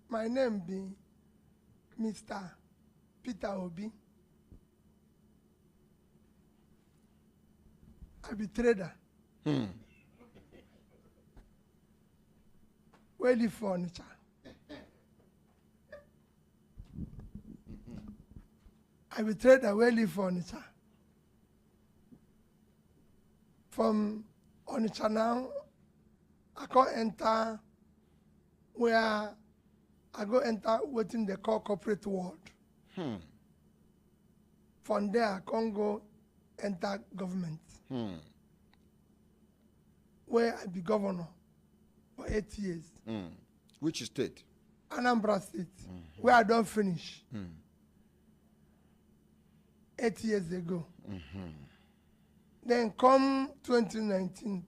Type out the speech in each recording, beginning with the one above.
My name be Mr. Peter Obi. I be trader. We live for Onitsha. I be trader. We live for Onitsha. From Onitsha now, I can enter where I go enter within the corporate world. From there, I can go enter government. Where I be governor for 8 years. Which state? Anambra State, where I don't finish. 8 years ago. Then come 2019,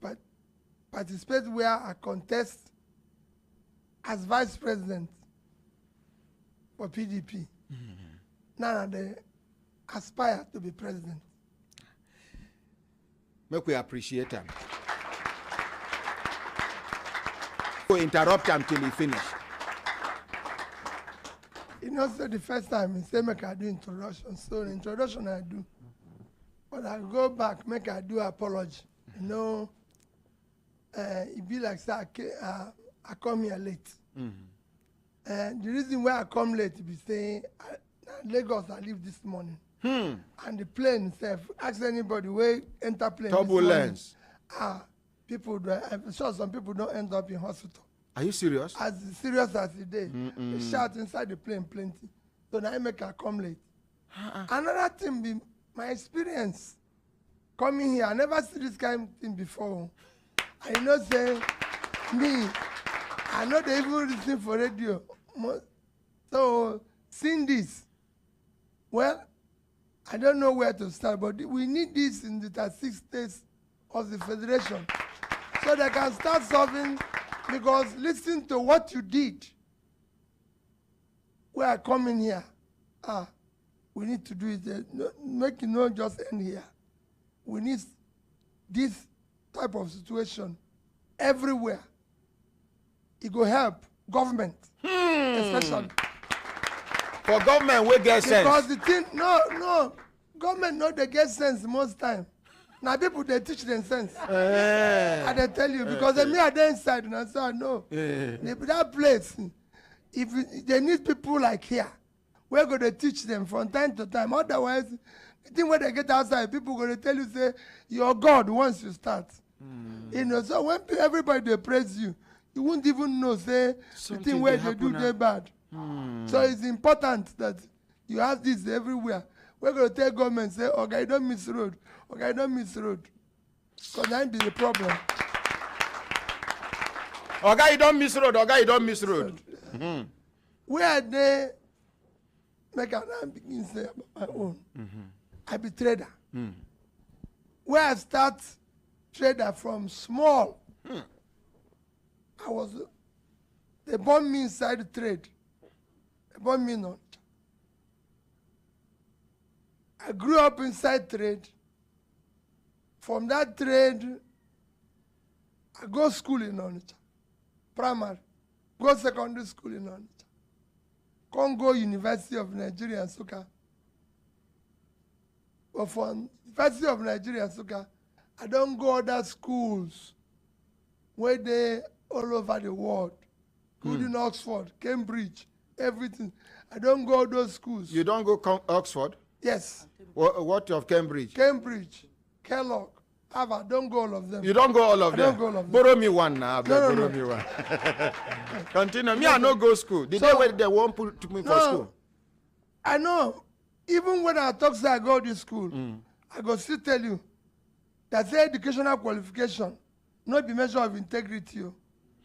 participate where I contest as vice president for PDP. Now they aspire to be president. Make we appreciate him. Go interrupt him till he finish. You know, so the first time he said make I do introduction. So the introduction I do. But I go back, make I do apology. You know, it be like say I come here late. The reason why I come late be saying Lagos I leave this morning. And the plane itself, ask anybody where enter plane. Turbulence. People, I'm sure some people don't end up in hospital. Are you serious? As serious as it is. They shout inside the plane plenty. So now I make her come late. Another thing be my experience coming here. I never see this kind of thing before. I know say me, I know they even listen for radio. So seeing this, well, I don't know where to start, but we need this in the 36 states of the federation so they can start solving, because listen to what you did. Where I come in here, we need to do it. Make it not just end here. We need this type of situation everywhere. It will help government, especially. For government, we get sense. Because the thing, no, government know they get sense most time. Now people they teach them sense. I they tell you because me are there inside and so I know. That place, if they need people like here, we're going to teach them from time to time. Otherwise, the thing when they get outside, people going to tell you say you're God once you start. You know, so when everybody they praise you, you won't even know say something the thing where they do they bad. So it's important that you have this everywhere. We're going to tell government, say, okay, don't miss road. Okay, don't miss road. Because that be the problem. Okay, you don't miss road. Okay, you don't miss road. Where they make an begin say about my own. I be trader. Where I start trader from small. They born me inside the trade. They born me not. I grew up inside trade. From that trade, I go school in Onitsha, primary, go secondary school in Onitsha, Congo University of Nigeria, Nsukka. But from University of Nigeria, Nsukka, I don't go other schools where they all over the world, including Oxford, Cambridge, everything. I don't go those schools. You don't go Oxford? Yes. What of Cambridge? Cambridge, Kellogg, Harvard, don't go all of them. You don't go all of them? I don't go all of them. Borrow me one now. Borrow me one. Continue. Me, I no go school. Did they won't put me for school? I know. Even when I talk say I go to school, I go still tell you that the educational qualification not be measure of integrity.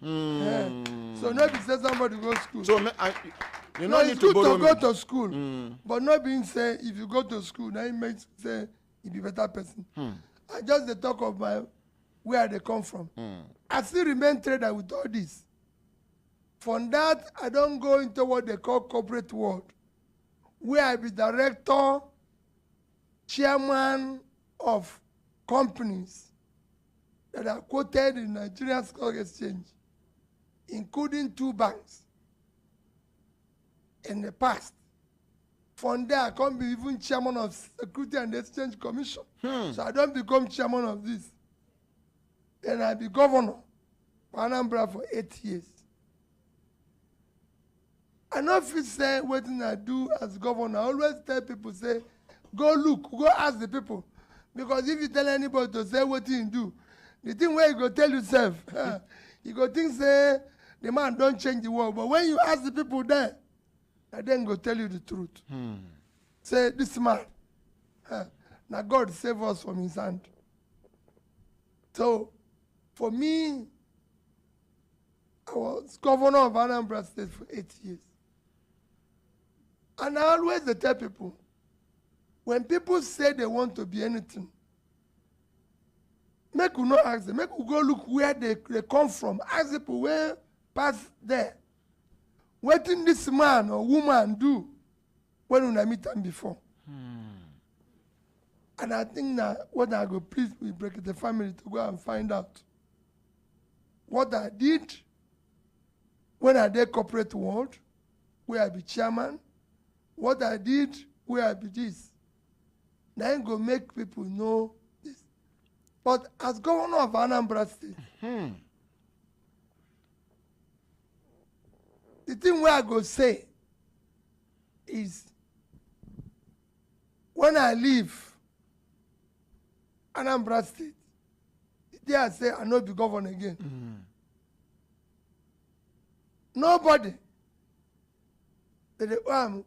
So not be say somebody go to school. So you no need to borrow go to school, but not being say if you go to school, now it makes say you be better person. I just the talk of where they come from. I still remain trader with all this. From that, I don't go into what they call corporate world, where I be director, chairman of companies that are quoted in Nigerian Stock Exchange, including 2 banks. in the past. From there, I can't be even chairman of Security and Exchange Commission. So I don't become chairman of this. Then I be governor for Anambra for 8 years. I know if you say what I do as governor, I always tell people, say, go look, go ask the people. Because if you tell anybody to say what you do, the thing where you go tell yourself, you go think, say, the man don't change the world. But when you ask the people there, I then go tell you the truth. Say, this man, now God save us from his hand. So, for me, I was governor of Anambra State for 8 years. And I always tell people, when people say they want to be anything, make you not ask them, make you go look where they come from. Ask people where pass there. What did this man or woman do when I meet them before? And I think that what I go, please, we break the family to go and find out what I did when I did corporate world, where I be chairman, what I did where I be this. Then go make people know this. But as governor of Anambra State, the thing where I go say is when I leave Anambra State, the day I say I no be governor again. Nobody.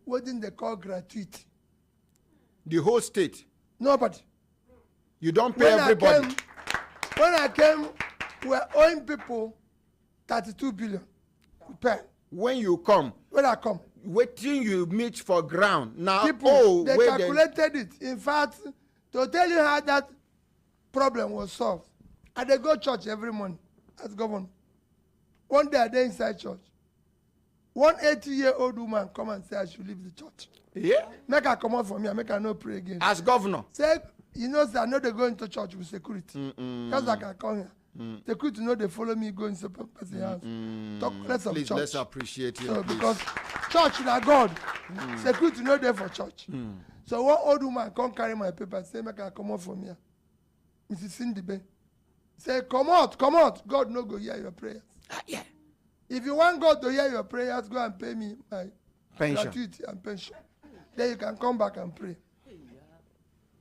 What did they call gratuity? The whole state. Nobody. You don't pay everybody. When I came, we were owing people 32 billion. We pay. When you come. When I come. Waiting you meet for ground. Now, people, they calculated it. In fact, to tell you how that problem was solved, I dey go church every morning as governor. One day I dey inside church. One 80-year-old woman come and say I should leave the church. Yeah. Make her come out from here, make her not pray again. As governor. Say, you know, I know they go into church with security. Just like I come here. Security know they follow me go into person's house. Talk less of Please, church. let's appreciate you. So, because church na God. Security know there for church. So one old woman come carry my paper, say, make her come out from here. Mrs. Cindy Bay. Say, come out. God no go hear your prayers. Yeah. If you want God to hear your prayers, go and pay me my Pension. gratuity and pension. Then you can come back and pray.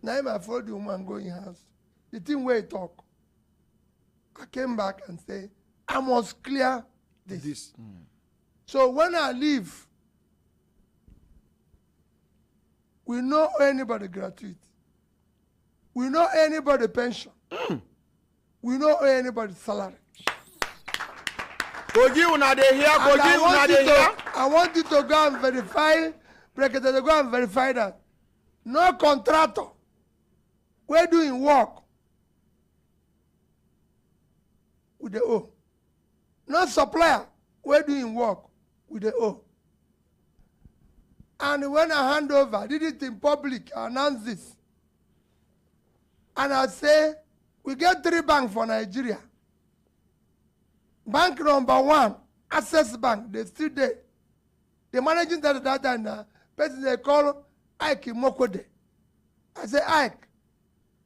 Now I followed the woman go in house. The thing where he talk. I came back and say, I must clear this. So when I leave, we know anybody gratuity. We know anybody pension. We know anybody salary. I want you to go and verify, to go and verify that. No contractor, we're doing work with the O. No supplier, we're doing work with the O. And when I hand over, I did it in public, I announced this. And I say, we get 3 banks for Nigeria. Bank number 1, Access Bank, they still there. The managing that and person they call Ike Mokode. I say, Ike,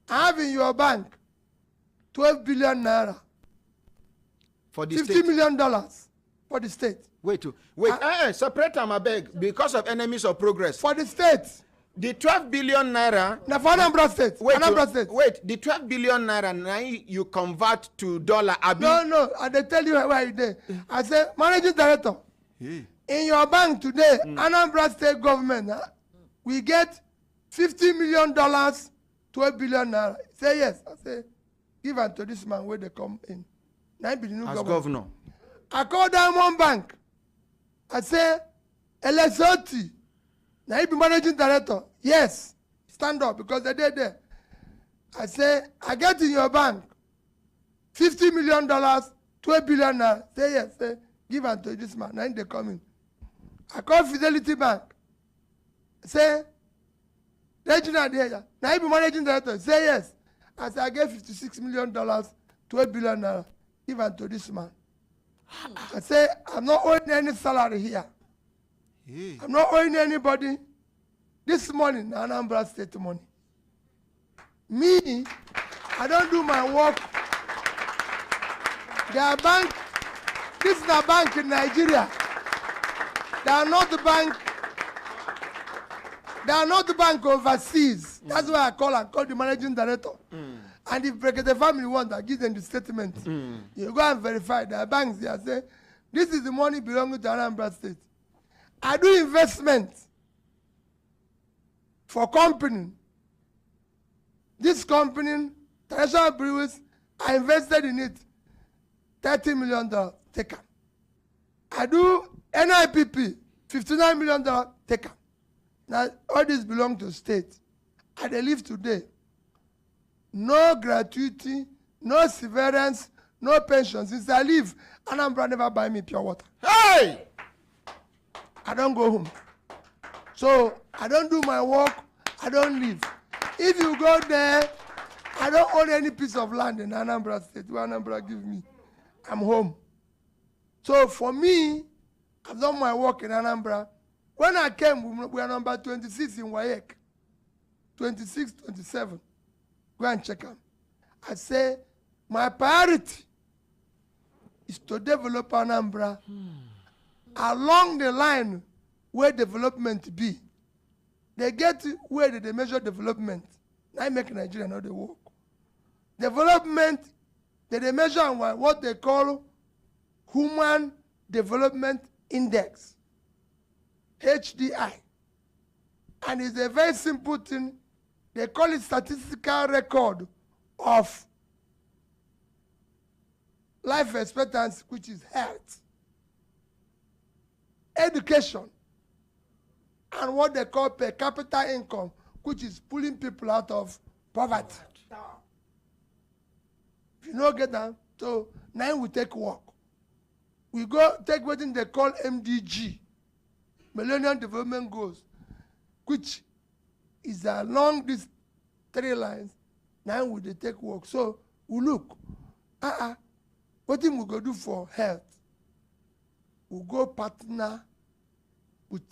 I have in your bank 12 billion naira. For the $50 state. million for the state. Wait, separate them, I beg, because of enemies of progress. For the state. The 12 billion naira. Now for Anambra State. Anambra State. Wait, the 12 billion naira now you convert to dollar. No, I they tell you why you there. I say, managing director, in your bank today, Anambra State government, we get $50 million, 12 billion naira. Say yes. I say, give it to this man where they come in. Now be the new governor. I call Diamond Bank. I say, LSOT. Now he be managing director. Yes, stand up because they did there. I say, I get in your bank $50 million, 12 billion naira. Say yes, say, give it to this man. Now they come in. I call Fidelity Bank. Say, regional there. Now he be managing director. Say yes. I say, I get $56 million, 12 billion naira. Give it to this man. I say, I'm not owing any salary here. Yeah. I'm not owing anybody. This money, Anambra State money. Me, I don't do my work. Their bank, this is a bank in Nigeria. They are not the bank. They are not the bank overseas. That's why I call the managing director. And if the family wants, I give them the statement. You go and verify. There are banks there say, this is the money belonging to Anambra State. I do investment for company. This company, Traditional Breweries, I invested in it. $30 million, take it. I do NIPP, $59 million, take it. Now, all this belong to state. I live today. No gratuity, no severance, no pension. Since I leave, Anambra never buy me pure water. Hey! I don't go home. So, I don't do my work, I don't leave. If you go there, I don't own any piece of land in Anambra State where Anambra give me. I'm home. So, for me, I've done my work in Anambra. When I came, we are number 26 in WAEC. 26, 27. Go and check them. I say, my priority is to develop Anambra along the line where development be. They get where they measure development. I make Nigeria not the work. Development, they measure what they call Human Development Index. HDI. And it's a very simple thing. They call it statistical record of life expectancy, which is health, education, and what they call per capita income, which is pulling people out of poverty. If you don't get that, so now we take work. We go take what they call MDG, Millennium Development Goals, which is along these 3 lines. Now we take work. So we look, what thing we go do for health? We go partner with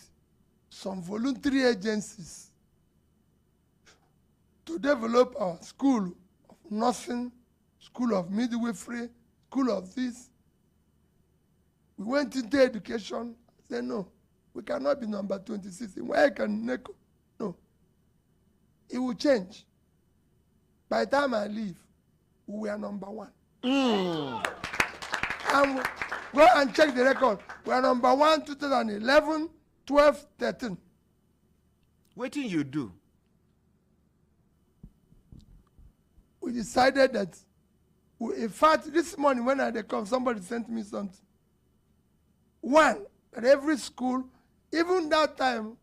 some voluntary agencies to develop our school of nursing, school of midwifery, school of this. We went into education, said no, we cannot be number 26. Why can NECO? No. It will change. By the time I leave, we are number 1. And go and check the record. We are number 1, 2011, 12, 13. What did you do? We decided that, in fact, this morning when I come, somebody sent me something. 1, at every school, even that time,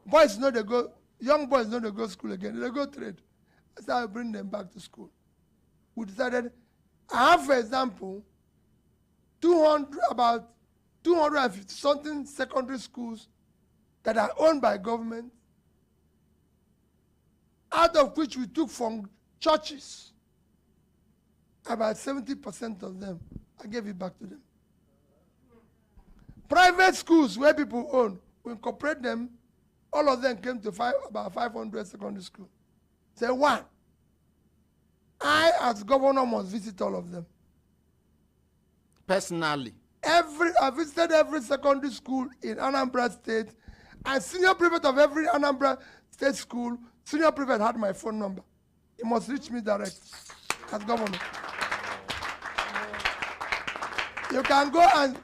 boys know they go, young boys know they go school again, they go trade. I said I'll bring them back to school. We decided, I have, for example, about 250 something secondary schools that are owned by government, out of which we took from churches. About 70% of them, I gave it back to them. Private schools where people own, we incorporate them, all of them came to about 500 secondary schools. Say 1, I as governor must visit all of them. Personally? I visited every secondary school in Anambra State, and senior prefect of every Anambra State school, senior prefect had my phone number. He must reach me direct as governor. You can go and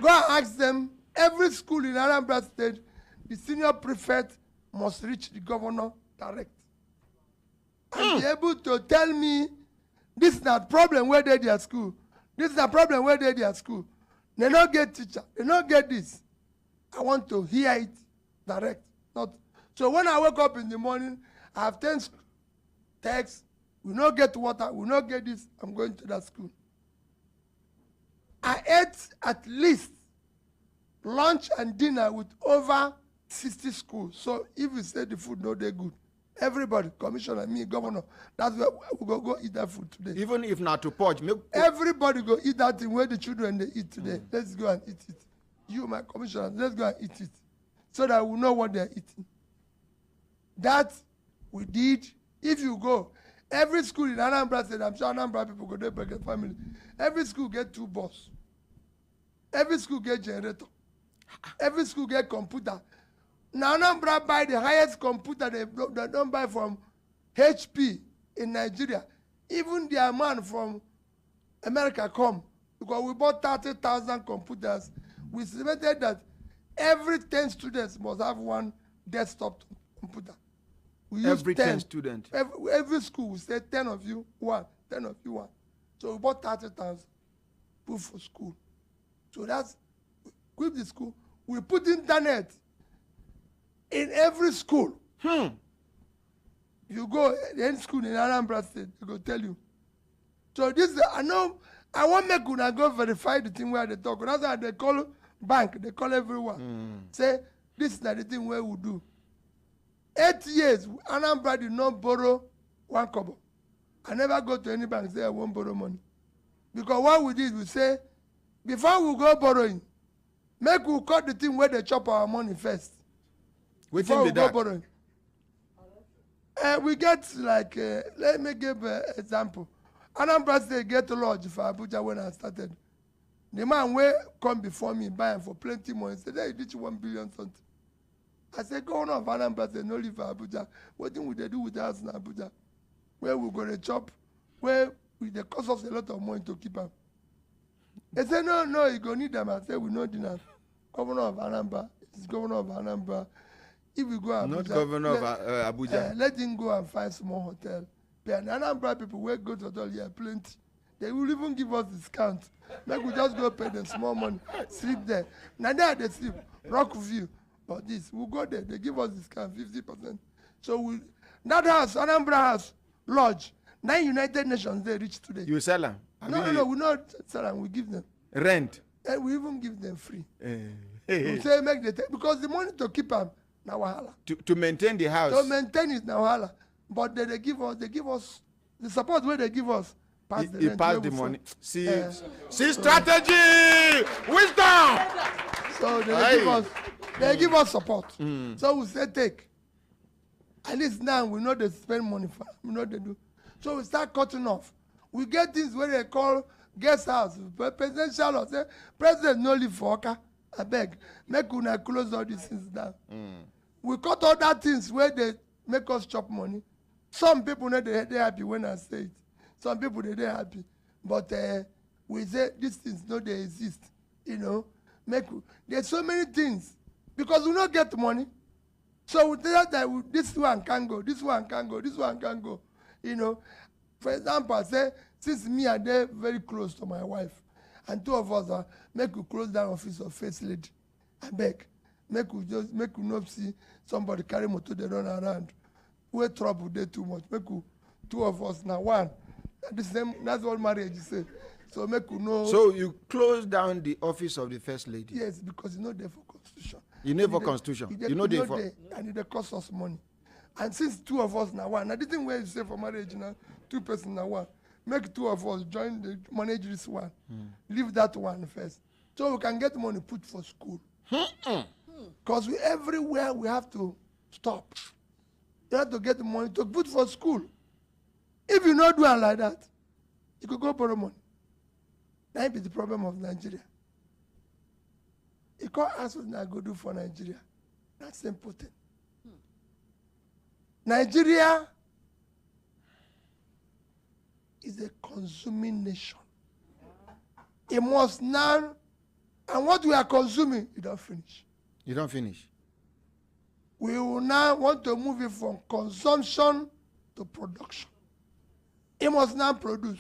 ask them, every school in Anambra State, the senior prefect must reach the governor direct. And be able to tell me, this is not problem where they their school. This is a problem where they their school. They don't get teacher. They don't get this. I want to hear it direct. Not. So when I wake up in the morning, I have 10 texts. We don't get water. We don't get this. I'm going to that school. I ate at least lunch and dinner with over 60 schools. So if you say the food no they good, everybody, commissioner, me, governor, that's where we go eat that food today. Even if not to purge, everybody go eat that thing where the children they eat today. Let's go and eat it. you, my commissioner, let's go and eat it, so that we know what they're eating. That we did. If you go, every school in Anambra State, I'm sure Anambra people go there, Bracket family. Every school get 2 buses. Every school get generator. Every school get computer. Now Anambra buy the highest computer they don't buy from HP in Nigeria. Even their man from America come, because we bought 30,000 computers. We estimated that every 10 students must have 1 desktop computer. We every use 10 students. Every school, we say 10 of you, 1, 10 of you, 1. So we bought 30,000 put for school. So that's, equip the school. We put internet in every school. You go any school in Anambra State, they go tell you. So this, I know, I want make una go verify the thing where they talk. That's why they call bank, they call everyone. Say, this is not the thing where we do. 8 years, Anambra did not borrow 1 kobo. I never go to any bank and say I won't borrow money. Because what we did, we say, before we go borrowing, make we cut the thing where they chop our money first. Before we go borrowing. We get like, let me give an example. Anambra State get a lodge for Abuja when I started. The man will come before me buying for plenty money. He said, hey, did you 1 billion something? I said, Governor of Anambra State, no live for Abuja. What thing would they do with us in Abuja? Where we going to chop? Where they cost us a lot of money to keep them. They said, no, you go need them. I said, we know dinner. Governor of Anambra, it's Governor of Anambra. If we go Abuja, not Governor of Abuja. Let him go and find small hotel. But Anambra people will go to hotel here plenty. They will even give us discount. Like we just go pay them small money, sleep there. Now there they sleep, Rockview. But this, we'll go there. They give us discount 50%. So that house, Anambra House, Lodge, 9 United Nations they reach today. You sell them? No, we not sell them. We give them rent. And we even give them free. We say make the because the money to keep them now wahala. To maintain the house. To maintain it now wahala. But they give us the support where they give us. Pass the rent. Pass the money. See strategy, wisdom. So they give us support. So we say take. At least now we know they spend money for them. We know they do. So we start cutting off. We get things where they call guest house, presidential house. Say, President no live for Oka. I beg. Make una close all these things down. We cut all that things where they make us chop money. Some people know they happy when I say it. Some people they happy. But we say these things no they exist. You know. There's so many things. Because we don't get money. So we tell that this one can go, this one can go, this one can go. You know. For example, I say, since me and they very close to my wife, and 2 of us are make we close down office of first lady. I beg. Make we not see somebody carry motor they run around. We trouble they too much. Make we 2 of us now 1. That's what marriage is say. So make we know. So you close down the office of the first lady? Yes, because you know there for constitution. You know for constitution. You know there for and it costs us money. And since 2 of us now 1, now the thing where you say for marriage now, 2 persons now 1. Make 2 of us join the manage this one. Leave that one first. So we can get money put for school. Because everywhere we have to stop. You have to get the money to put for school. If you not do it like that, you could go borrow money. That be the problem of Nigeria. You can't ask what I go do for Nigeria. That's important. Nigeria is a consuming nation. It must now, and what we are consuming, you don't finish. You don't finish. We will now want to move it from consumption to production. It must now produce.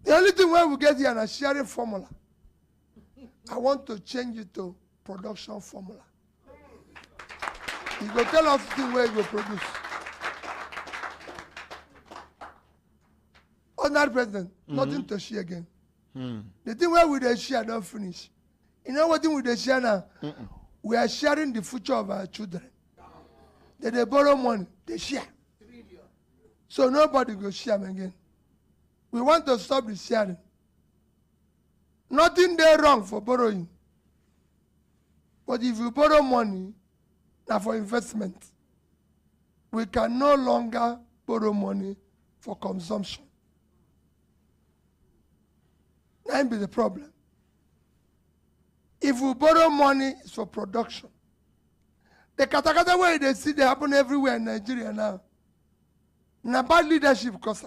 The only thing where we get here is a sharing formula. I want to change it to production formula. You go tell us the thing where you will produce. Honored President, nothing to share again. The thing where we dey share don't finish. You know what thing we dey share now? We are sharing the future of our children. They borrow money, they share. So nobody will share again. We want to stop the sharing. Nothing there wrong for borrowing. But if you borrow money, now for investment, we can no longer borrow money for consumption. That be the problem. If we borrow money, it's for production. The katakata way they see they happen everywhere in Nigeria now. Na bad leadership cause.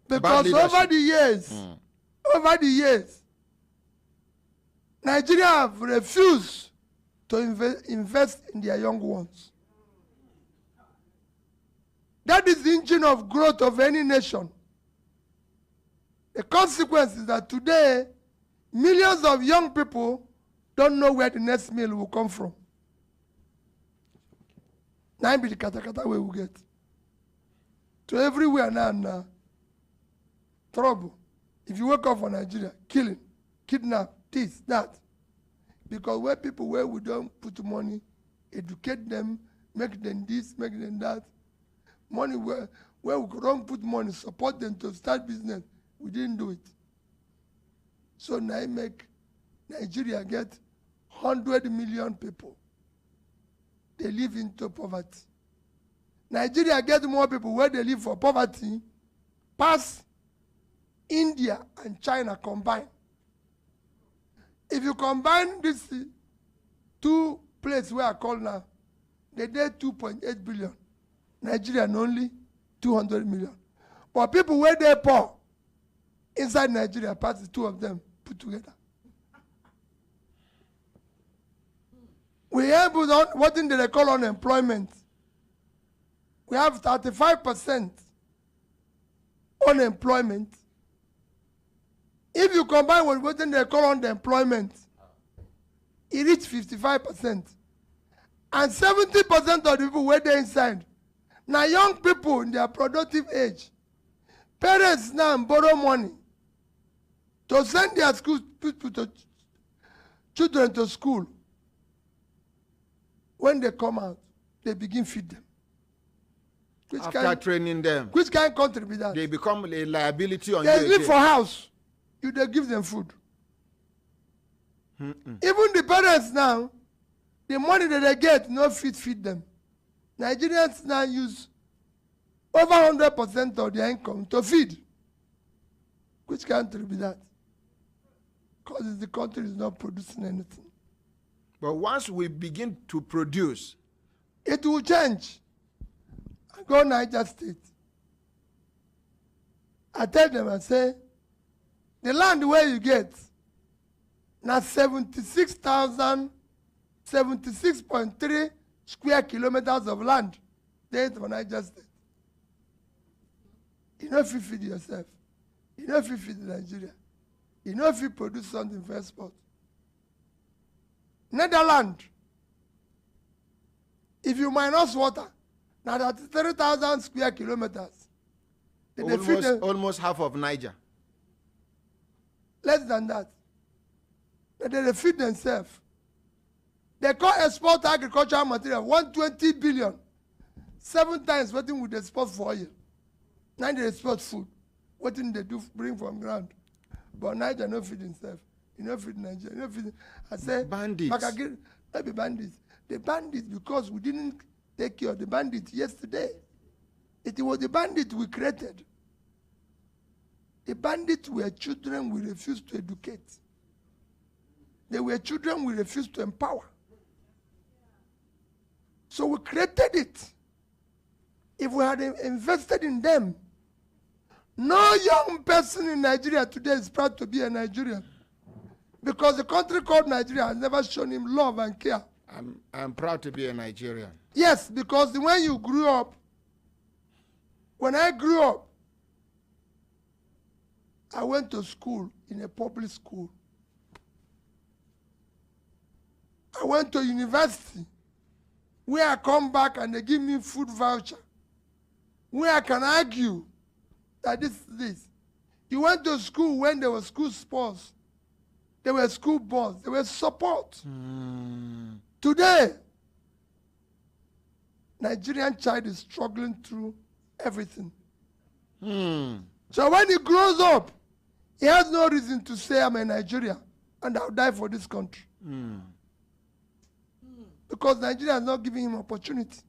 Because over the years, Nigeria have refused to invest in their young ones. That is the engine of growth of any nation. The consequence is that today, millions of young people don't know where the next meal will come from. Now be the katakata way we get. To everywhere now, trouble. If you wake up for Nigeria, killing, kidnap, this, that. Because where we don't put money, educate them, make them this, make them that. Money where we don't put money, support them to start business, we didn't do it. So now I make Nigeria get 100 million people. They live into poverty. Nigeria get more people where they live for poverty, past India and China combined. If you combine these two places where I call now, they did 2.8 billion. Nigeria only 200 million. But people where they poor inside Nigeria, past the two of them put together. We have what they call unemployment. We have 35% unemployment. If you combine with what they call unemployment, it reaches 55%. And 70% of the people where they inside. Now young people in their productive age, parents now borrow money to send their children to school. When they come out, they begin feed them. After training them. Which kind of country be that? They become a liability on you. They live for house. They give them food. Even the parents now, the money that they get, no feed them. Nigerians now use over 100% of their income to feed. Which country be that? Because the country is not producing anything. But once we begin to produce, it will change. I go Niger State. I tell them, I say, the land where you get, now 76.3 square kilometers of land there for Niger State. You know if you feed yourself. You know if you feed Nigeria. You know if you produce something for export. Netherlands, if you minus water, now that's 30,000 square kilometers. Almost half of Niger. Less than that. They feed themselves. They call export agricultural material 120 billion. 7 times what would they export for oil. Now they export food. What they do bring from ground. But Niger no feed himself. You know feed Nigeria. You know feed. I say bandits. Not be bandits. The bandits because we didn't take care of the bandits yesterday. It was the bandits we created. The bandits were children we refused to educate. They were children we refused to empower. So we created it. If we had invested in them, no young person in Nigeria today is proud to be a Nigerian. Because the country called Nigeria has never shown him love and care. I'm proud to be a Nigerian. Yes, because when you grew up, when I grew up, I went to school in a public school. I went to university where I come back and they give me food voucher. Where I can argue that this is this. You went to school when there were school sports. There were school boards. There was support. Today, Nigerian child is struggling through everything. So when he grows up, he has no reason to say, I'm a Nigerian and I'll die for this country. Because Nigeria is not giving him opportunity.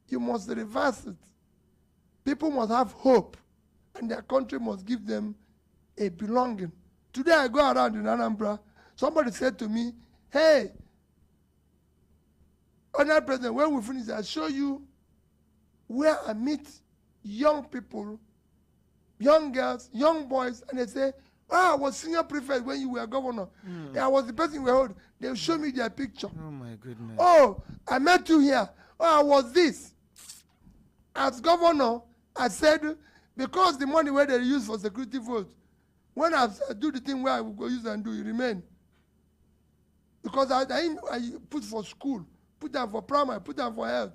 You must reverse it. People must have hope, and their country must give them a belonging. Today I go around in Anambra, somebody said to me, hey, Honorable President, when we finish, I'll show you where I meet young people, young girls, young boys, and they say, oh, I was senior prefect when you were governor. I was the person we hold. They'll show me their picture. Oh, my goodness. Oh, I met you here. Oh, I was this. As governor, I said, because the money where they use for security votes, when I do the thing where I will go use and do, it remain. Because I put for school, put them for primary, put them for health.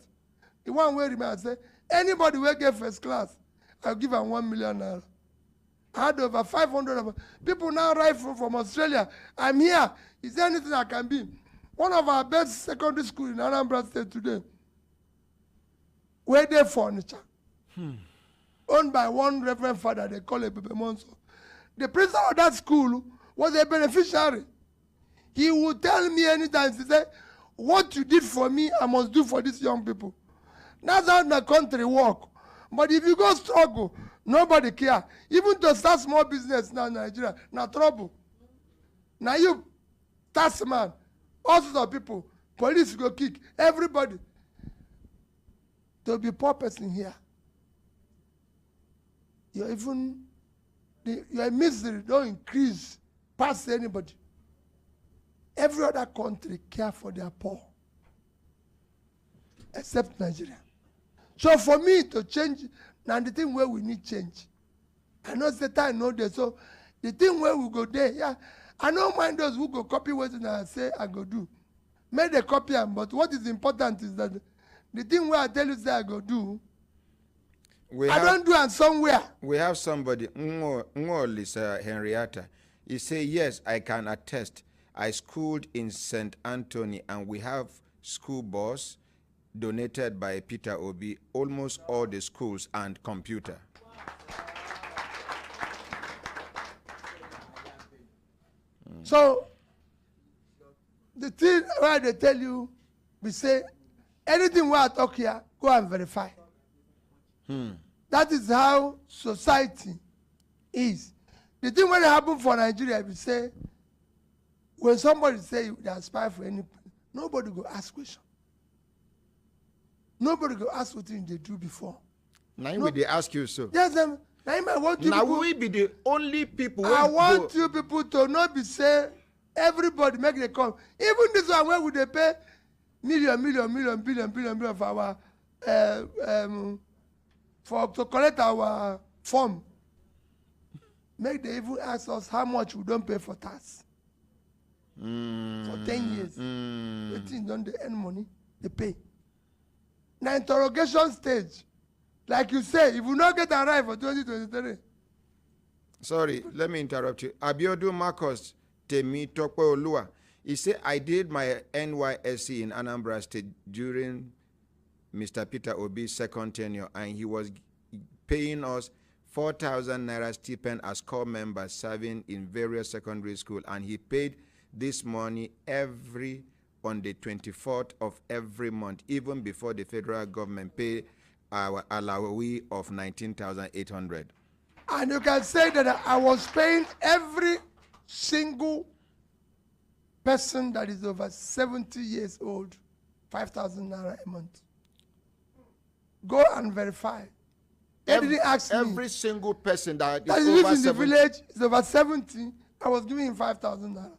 The one where remain, I say, anybody will get first class, I'll give them 1 million naira. I had over 500 of them. People now arrive from Australia. I'm here. Is there anything I can be? One of our best secondary schools in Anambra State today, where they furniture, owned by one reverend father, they call it Bebe Monso. The principal of that school was a beneficiary. He would tell me anytime, he said, what you did for me, I must do for these young people. That's how the country work. But if you go struggle, nobody care. Even to start small business now in Nigeria, now trouble. Now you, tax man, all sorts of people, police go kick, everybody. There'll be poor person here. Your misery don't increase past anybody. Every other country care for their poor, except Nigeria. So for me to change, now the thing where we need change. I know the time know there, so the thing where we go there, yeah. I don't mind those who go copy what I say I go do. Make the copy them, but what is important is that the thing where I tell you say I go do, I don't do it somewhere. We have somebody, Lisa Henrietta. He say, yes, I can attest. I schooled in St. Anthony, and we have school bus donated by Peter Obi, almost all the schools, and computer. So, the thing where they tell you, we say, anything where I talk here, go and verify. That is how society is. The thing when it happen for Nigeria, we say, when somebody say they aspire for anything, nobody go ask question. Nobody go ask what thing they do before. Now no, they ask you so. Yes, now I want you. Now we be the only people. I want you people to not be say everybody make the come. Even this one where would they pay million billion for our to collect our form. Make they even ask us how much we don't pay for tax. For 10 years. The thing don't they earn money, they pay. Now interrogation stage, like you say, if we not get arrived for 2023. Sorry, let me interrupt you. Abiodun Marcos Temi Tokwe Olua. He said, I did my NYSC in Anambra State during Mr. Peter Obi's second tenure, and he was paying us 4,000 naira stipend as core members serving in various secondary schools, and he paid this money on the 24th of every month, even before the federal government paid our allowee of 19,800. And you can say that I was paying every single person that is over 70 years old 5,000 naira a month. Go and verify. They didn't ask me. Every single person that is over 70. In the village is over 70. I was giving him 5,000 naira.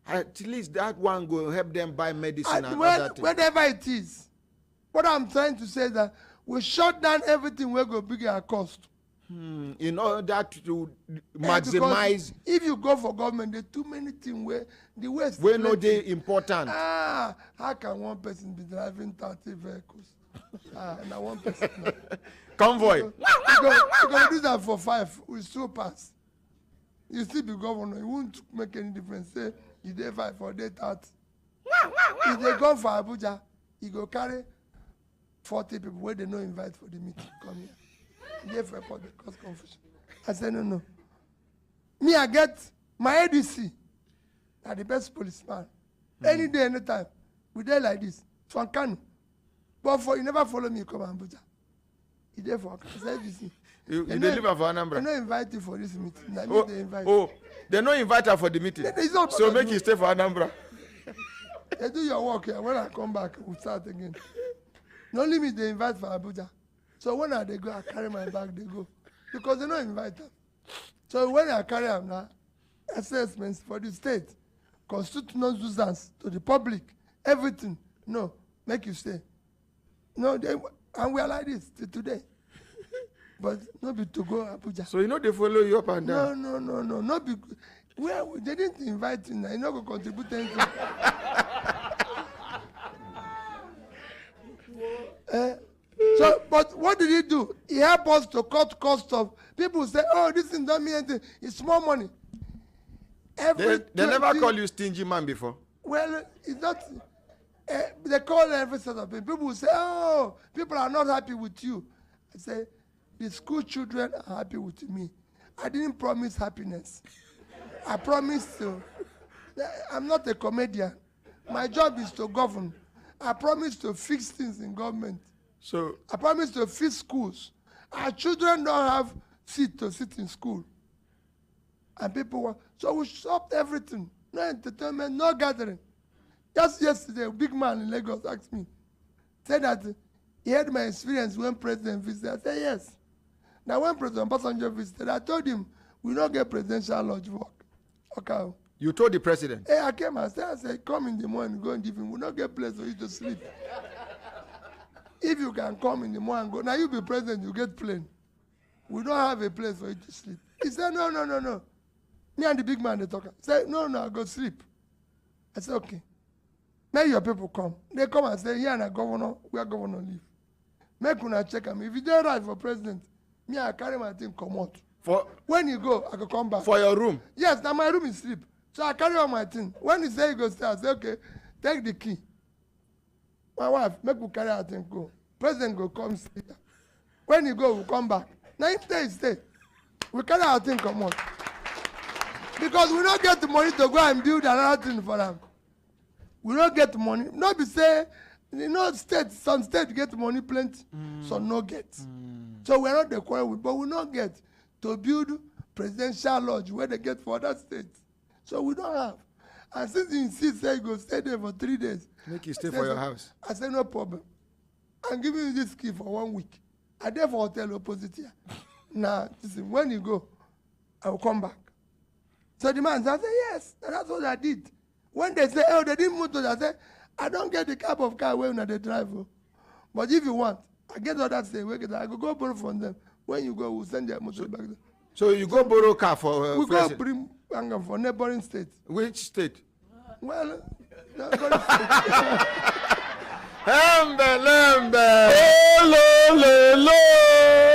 At least that one will help them buy medicine and other things. Whatever it is. What I'm trying to say is that we shut down everything where go bigger at cost. In order to maximize. If you go for government, there are too many things where the West. Where no they important. How can one person be driving 30 vehicles? Now one person. Convoy. You're going to do that for 5. We still pass. You still be governor. It won't make any difference. Say you day 5 or day 30. If they come for Abuja, you go carry 40 people where they no invite for the meeting. Come here. Gave report, they cause confusion. I said, no. Me, I get my ADC, are the best policeman. Any day, anytime. We there like this. From Kano. But for you never follow me, come Abuja. You there for ADC. You deliver for Anambra. They don't invite you for this meeting. They invite they don't invite her for the meeting. So make you stay for Anambra. They do your work here. When I come back, we'll start again. Not only me, they invite for Abuja. So when they go, I carry my bag, they go. Because they don't invite them. So when I carry them now, assessments for the state, constitutional nuisance to the public, everything. No, make you stay. No, and we are like this till today. But not be to go Abuja. So you know they follow you up and down? No. Not be, well, they didn't invite you now. You're not going to contribute anything. So, but what did he do? He helped us to cut cost of. People say, oh, this thing don't mean anything. It's small money. They never call you stingy man before? Well, it's not. They call every sort of people. People say, oh, people are not happy with you. I say, the school children are happy with me. I didn't promise happiness. I promised to. I'm not a comedian. My job is to govern. I promise to fix things in government. So I promise to fix schools. Our children don't have seat to sit in school. And people want. So we stopped everything. No entertainment, no gathering. Just yesterday, a big man in Lagos asked me, said that he had my experience when President visited. I said, yes. Now, when President Obasanjo visited, I told him, we don't get presidential lodge work. Okay. You told the president? Hey, I came and said, come in the morning, go and give him. We don't get place for you to sleep. If you can come in the morning and go, now you be president, you get plane. We don't have a place for you to sleep. He said, no. Me and the big man, they talk. He said, no, I go sleep. I said, okay. Make your people come. They come and say, here na governor, where governor live. Make una check him. If you don't right for president, me, I carry my thing, come out. When you go, I can come back. For your room? Yes, now my room is sleep. So I carry on my thing. When he say he go stay, I say, okay, take the key. My wife, make we carry our thing, go. President go come stay. When you go, we come back. Now if stay. We carry our thing, come out. Because we don't get the money to go and build another thing for them. We don't get money. Not be say, some states get money plenty, some no get. So we're not the quarrel with, but we not get to build presidential lodge where they get for other states. So we don't have. And since he insists that you go stay there for 3 days. Make you stay for your house. I said, no problem. I'm giving you this key for 1 week. I there for hotel opposite here. Now, listen, when you go, I will come back. So the man said, yes, and that's what I did. When they say, oh, they didn't move to that, I said, I don't get the cab of car when they drive. But if you want, I get all that say, I go borrow from them. When you go, we'll send their motor back there. So you go borrow car for we go bring for neighboring states. Which state? Well, neighboring state.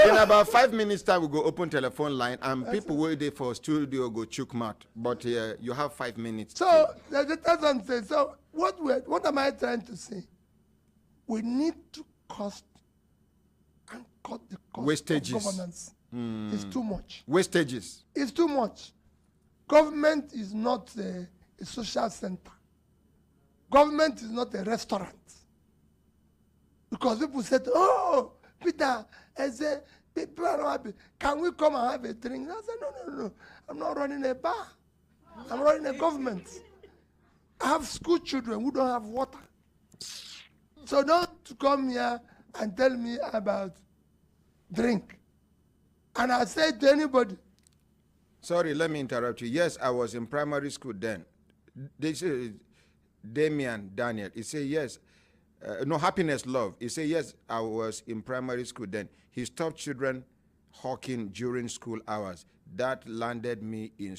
In about 5 minutes time, we go open telephone line and people waiting for studio go chook mouth. But you have 5 minutes. So that's what I'm saying. So what am I trying to say? We need to cut the cost wastages of governance. It's too much. Wastages. It's too much. Government is not a social center. Government is not a restaurant. Because people said, oh, Peter, I say, people are not happy. Can we come and have a drink? I said, no. I'm not running a bar. I'm running a government. I have school children who don't have water. So don't come here and tell me about drink. And I said to anybody. Sorry, let me interrupt you. Yes, I was in primary school then. They say, Damian Daniel, he said, yes. No, Happiness Love. He said, yes, I was in primary school then. He stopped children hawking during school hours. That landed me in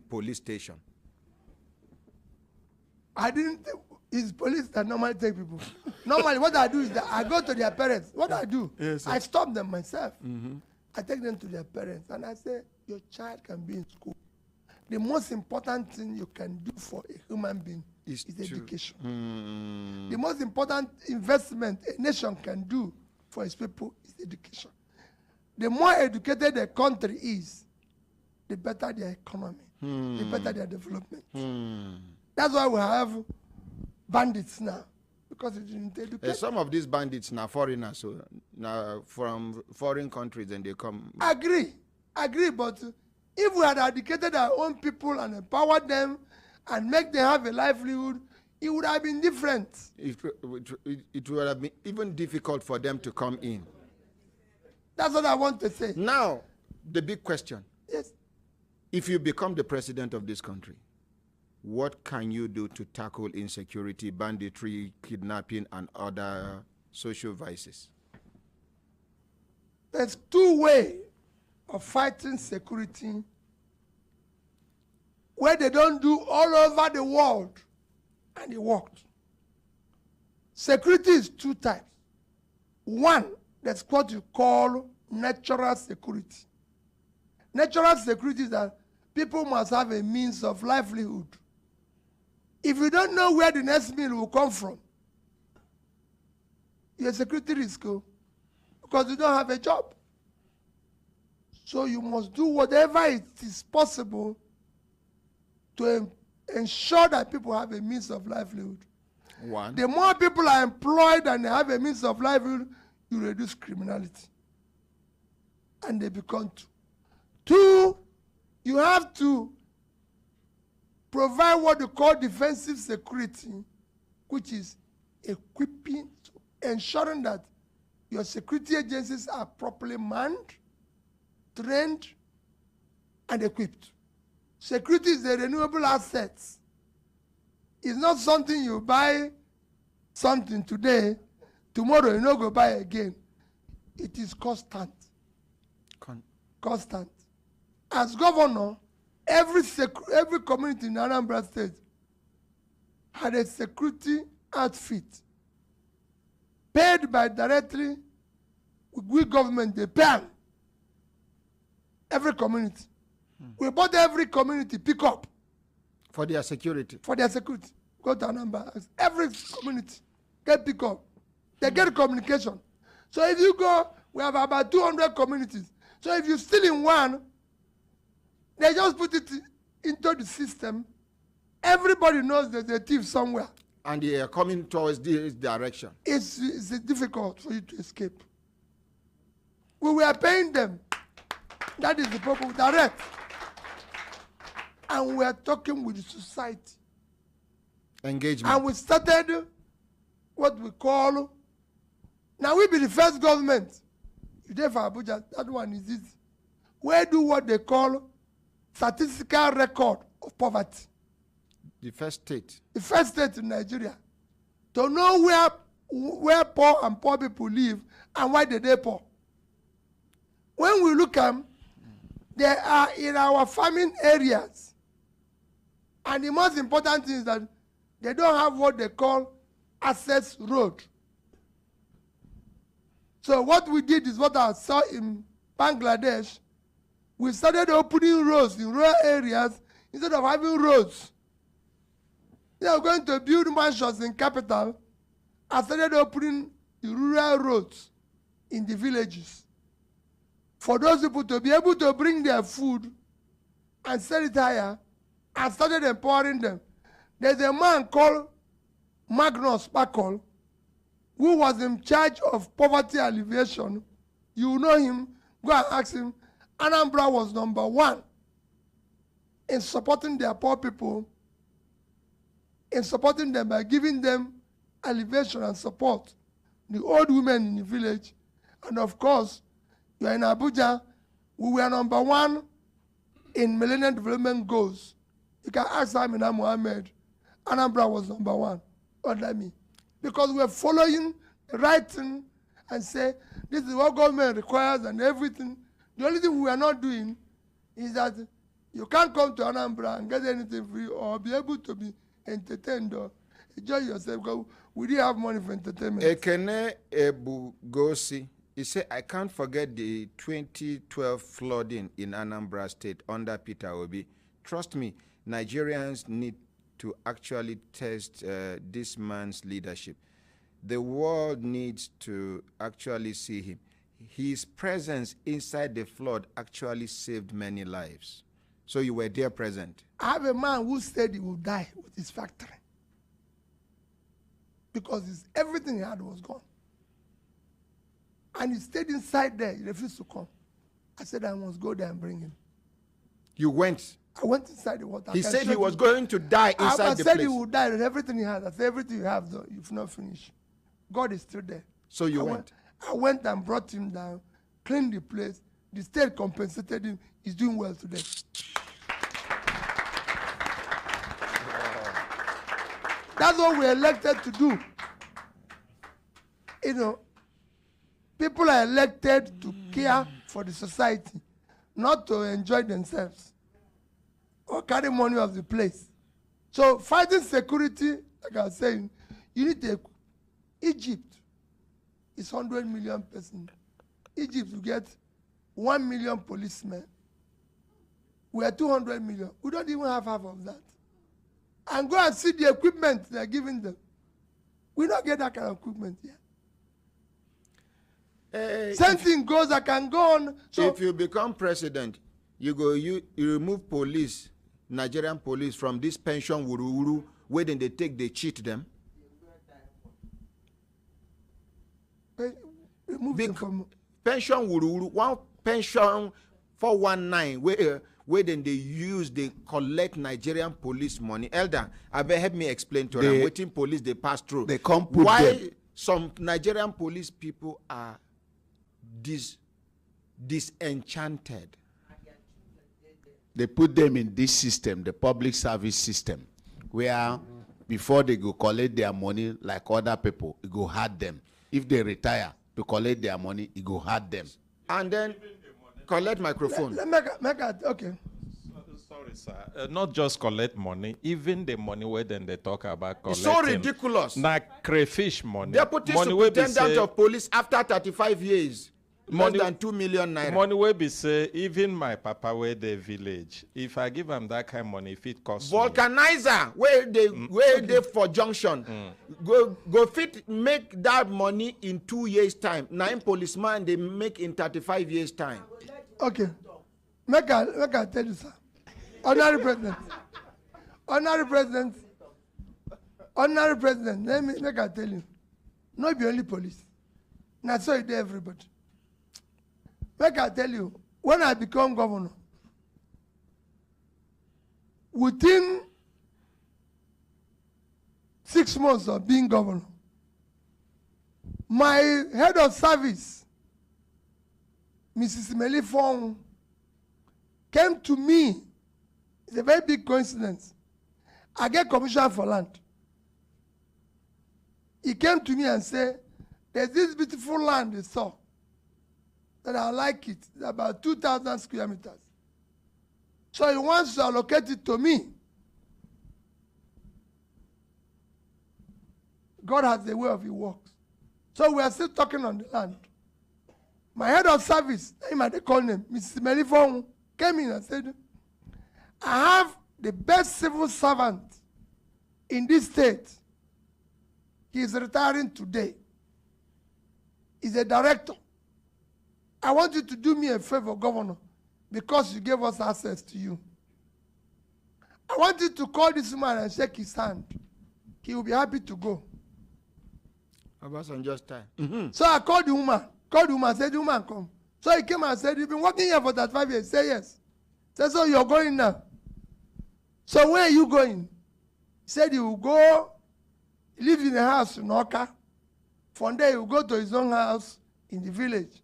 police station. I didn't, it's police that normally take people. Normally what I do is that I go to their parents. What I do, yes, I stop them myself. I take them to their parents and I say, your child can be in school. The most important thing you can do for a human being is education. The most important investment a nation can do for its people is education. the more educated the country is, the better their economy, the better their development. That's why we have bandits now, because it didn't educate. Some of these bandits now foreigners, so now from foreign countries, and they come. Agree, but if we had educated our own people and empowered them and make them have a livelihood, it would have been different. It would have been even difficult for them to come in. That's what I want to say. Now, the big question. Yes. If you become the president of this country, what can you do to tackle insecurity, banditry, kidnapping, and other social vices? There's two ways of fighting security where they don't do all over the world, and it worked. Security is two types. One, that's what you call natural security. Natural security is that people must have a means of livelihood. If you don't know where the next meal will come from, you're a security risk, because you don't have a job. So you must do whatever it is possible to ensure that people have a means of livelihood. One. The more people are employed and they have a means of livelihood, you reduce criminality. And they become two. Two, you have to provide what you call defensive security, which is equipping, ensuring that your security agencies are properly manned, trained, and equipped. Security is a renewable asset. It's not something you buy something today, tomorrow you no go buy again. It is constant. Constant. As governor, every community in Anambra State had a security outfit paid by directly with government. They pay them. Every community. We bought every community pick up For their security. for their security. Go to Anambra. Every community get pick up. They get communication. So if you go, we have about 200 communities. So if you steal in one, they just put it into the system. Everybody knows there's a thief somewhere. And they are coming towards this direction. It's difficult for you to escape. We were paying them. That is the problem, direct. And we are talking with the society. Engagement. And we started what we call, now we be the first government. You there for Abuja, that one is easy. We do what they call statistical record of poverty. The first state. The first state in Nigeria. To know where poor and poor people live and why they poor. When we look at them, they are in our farming areas. And the most important thing is that they don't have what they call access road. So what we did is what I saw in Bangladesh. We started opening roads in rural areas instead of having roads. They are going to build mansions in capital and started opening the rural roads in the villages. For those people to be able to bring their food and sell it higher, and started empowering them. There's a man called Magnus Bakol, who was in charge of poverty alleviation. You know him, go and ask him. Anambra was #1 in supporting their poor people, in supporting them by giving them alleviation and support. The old women in the village, and of course, you are in Abuja, we were #1 in Millennium Development Goals. You can ask Amina Mohammed. Anambra was #1 under me. Because we're following the right thing and say, this is what government requires and everything. The only thing we are not doing is that you can't come to Anambra and get anything free or be able to be entertained or enjoy yourself because we didn't have money for entertainment. Ekene Ebugosi, he said, I can't forget the 2012 flooding in Anambra State under Peter Obi. Trust me, Nigerians need to actually test this man's leadership. The world needs to actually see him. his presence inside the flood actually saved many lives. So you were there present. I have a man who said he would die with his factory because everything he had was gone. And he stayed inside there. He refused to come. I said I must go there and bring him. You went. I went inside the water. He said he was going to die inside the place. I said he would die and everything he had. I said everything you have, though, you've not finished. God is still there. So you went. I went and brought him down, cleaned the place. The state compensated him. He's doing well today. That's what we're elected to do. You know, people are elected to care for the society, not to enjoy themselves or carry money of the place. So fighting security, like I was saying, you need to. Egypt is 100 million persons. Egypt will get 1 million policemen. We are 200 million. We don't even have half of that. And go and see the equipment they're giving them. We don't get that kind of equipment here. Same thing goes, I can go on. So if you become president, you remove police, Nigerian police, from this pension wuru where then they cheat them. Remove them from pension wuru, one pension 419 where then they collect Nigerian police money. Elder, I better help me explain to them. Waiting police they pass through. They come put why them. Some Nigerian police people are disenchanted. They put them in this system, the public service system, where before they go collect their money like other people, it go hard them. If they retire to collect their money, it go hard them. And then collect microphone. Okay. Sorry, sir. Not just collect money, even the money where then they talk about collecting. It's so ridiculous. Like crayfish money. Deputy money Superintendent of Police after 35 years. Money, less than 2 million naira. Money will be say, even my papa where the village, if I give him that kind of money, if it costs vulcanizer, where they for junction, go fit make that money in 2 years' time. 9 policemen they make in 35 years' time. Okay. Make I tell you, sir. Honorary President, make I tell you. Not be only police. Now so it everybody. Make I tell you, when I become governor, within 6 months of being governor, my head of service, Mrs. Melifong, came to me. It's a very big coincidence. I get commission for land. He came to me and said, there's this beautiful land they saw that I like it. It's about 2,000 square meters. So he wants to allocate it to me. God has a way of his works. So we are still talking on the land. My head of service, they call him, Mrs. Melifong, came in and said, I have the best civil servant in this state. He is retiring today. He's a director. I want you to do me a favor, Governor, because you gave us access to you. I want you to call this man and shake his hand. He will be happy to go. Just time. So I called the woman. Said, the woman, come. So he came and said, you've been working here for 35 years. Say yes. Said, so you're going now. So where are you going? He said he will go, he lives in a house in Oka. From there he will go to his own house in the village.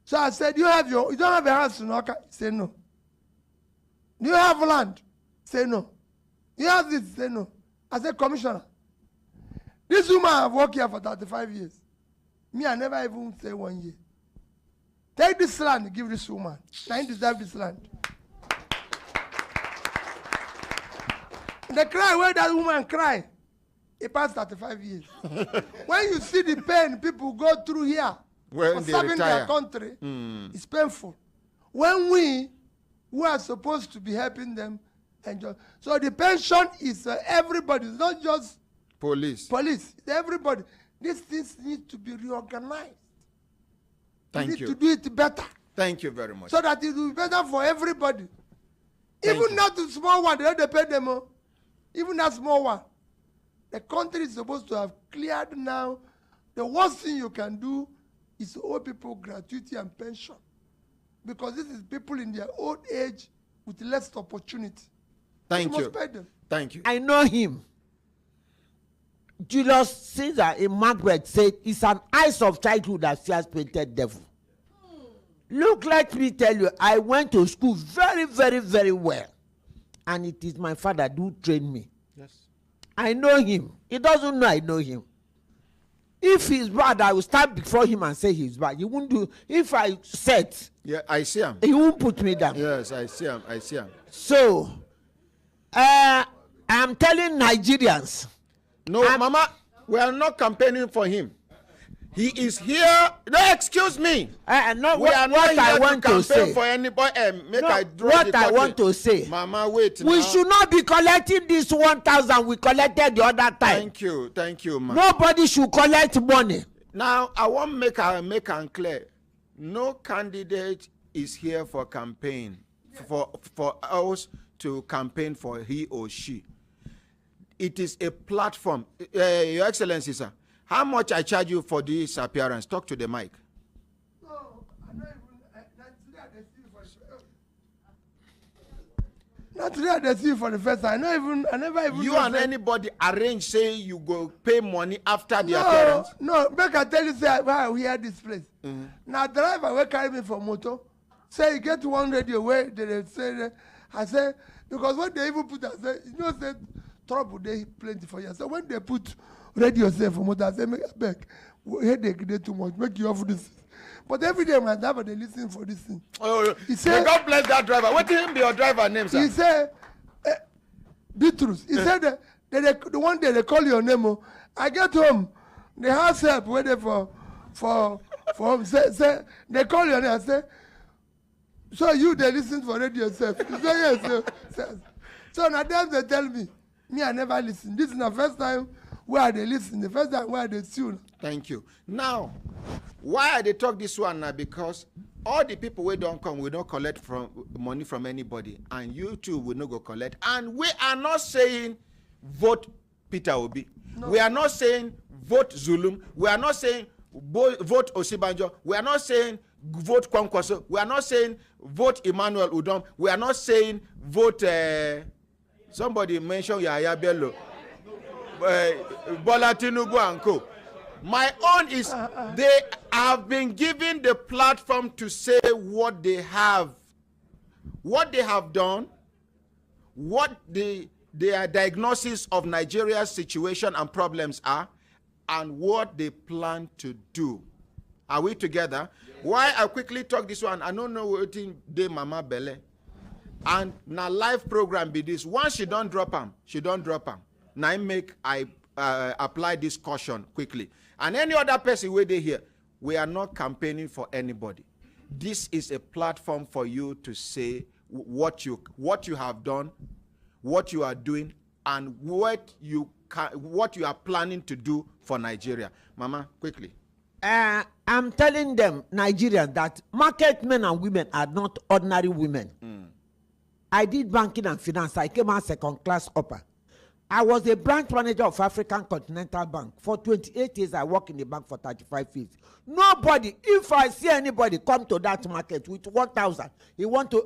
So I said, you don't have a house in Oka? He said, no. Do you have land? He said, no. Do you have this? He said, no. I said, Commissioner, this woman have worked here for 35 years. Me, I never even say 1 year. Take this land and give this woman. I deserve this land. The cry where that woman cry, it passed 35 years. When you see the pain people go through here for serving their country, it's painful. When we who are supposed to be helping them enjoy. So the pension is everybody, it's not just police. It's everybody. These things need to be reorganized. Thank we need you. to do it better. Thank you very much. So that it will be better for everybody. Thank Even you. not the small one, they don't pay them. Even that small one. The country is supposed to have cleared now. The worst thing you can do is to owe people gratuity and pension. Because this is people in their old age with less opportunity. Thank you you. must pay them. Thank you. I know him. Julius Caesar in Macbeth said, it's an eyes of childhood that fears painted devil. Look, let me tell you, I went to school very, very, very well. And it is my father who trained me. Yes. I know him. He doesn't know I know him. If he's bad, I will stand before him and say he's bad. He won't do. If I set, Yeah, I see him. he won't put me down. Yes, I see him. I see him. So, I'm telling Nigerians, No, Mama, we are not campaigning for him. He is here. No, excuse me. no, We are not what here I to want to campaign say. for anybody. Make No, I draw what the I curtain. want to say. Mama, wait. We now. should not be collecting this 1,000 we collected the other time. Thank you, ma. Nobody should collect money. Now I want make am clear. No candidate is here for campaign for us to campaign for he or she. It is a platform. Your Excellency, sir. How much I charge you for this appearance? Talk to the mic. No, I'm not today they see you for the first time. I never even. You know and say- anybody arrange say you go pay money after the No, appearance? no. Make I tell you say why we had this place. Now driver will carry me for motor. Say you get one radio where they say I say because when they even put I say you know say trouble they plenty for you. So when they put radio say for motor I say make back headache dey too much make you off this. But every day my driver they listen for this thing. Oh, He may said- God bless that driver. What him be your driver name, sir? He say Bitrus. He said the one day they call your name. Oh, I get home, the house help waiting for home. Say they call your name. I say, so you they listen for radio yourself. He say yes. So now them they tell me I never listen. This is the first time where they listen. The first time where they tune. Thank you. Now, why they talk this one now? Because all the people who don't come, we don't collect from money from anybody, and you too will not go collect. And we are not saying vote Peter Obi. No. We are not saying vote Zulum. We are not saying vote Osibanjo. We are not saying vote Kwankwaso. We are not saying vote Emmanuel Udom. We are not saying vote. Somebody mentioned Yahya Bello, Bola Tinubu and co. My own is they have been given the platform to say what they have done, what their diagnosis of Nigeria's situation and problems are, and what they plan to do. Are we together? Yes. Why I quickly talk this one, I don't know what day Mama Bele. And now live program be this. Once she don't drop them. Now I apply this caution quickly. And any other person where they here, we are not campaigning for anybody. This is a platform for you to say what you have done, what you are doing, and what you are planning to do for Nigeria. Mama, quickly. I'm telling them, Nigerians, that market men and women are not ordinary women. I did banking and finance. I came out second class upper. I was a branch manager of African Continental Bank. For 28 years, I worked in the bank for 35 years. Nobody, if I see anybody come to that market with 1,000,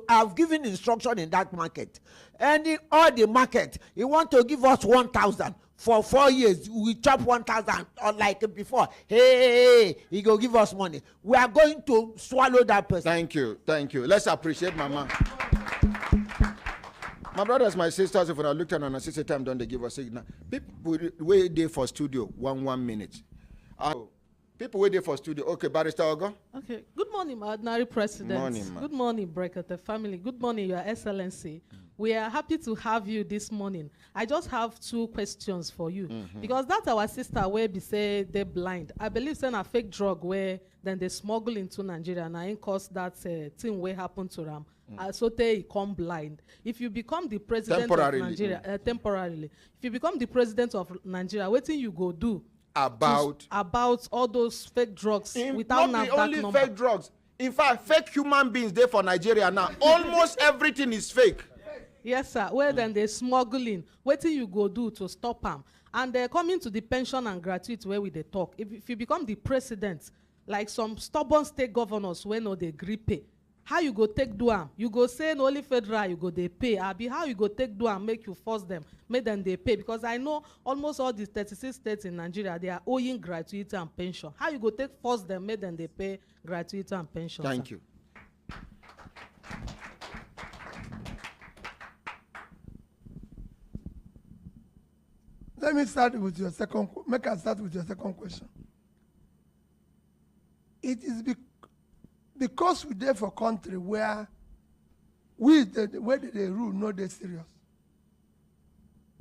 I've given instruction in that market. All the market, he want to give us 1,000. For 4 years, we chop 1,000 like before. Hey, he go give us money. We are going to swallow that person. Thank you. Let's appreciate Mama. My brothers, my sisters, if I looked at an assistant time, don't they give us signal? People wait there for studio, 1 minute. People wait there for studio. Okay, Barrister Ogo. Okay. Good morning, my ordinary president. Morning, ma. Good morning, Brekete family. Good morning, Your Excellency. We are happy to have you this morning. I just have 2 questions for you. Because that's our sister where they say they're blind. I believe it's a fake drug where then they smuggle into Nigeria and I cause that thing where happened to them. So they become blind. If you become the president of Nigeria, temporarily, if you become the president of Nigeria, what thing you go do about all those fake drugs not without the NAFDAC only number. fake drugs. In fact, fake human beings there for Nigeria now. Almost everything is fake. Yes, sir. Well, then they smuggling. Wetin you go do to stop am? And they're coming to the pension and gratuity where we dey talk. If you become the president, like some stubborn state governors wey no dey gree pay, how you go take do am? You go say na only federal you go dey pay. Abi how you go take do am make you force them, make them dey pay? Because I know almost all the 36 states in Nigeria, they are owing gratuity and pension. How you go take force them, make them dey pay gratuity and pension? Thank sir? you. Let me start with your second. Make us start with your second question. It is because we there for country where the way they rule no they serious.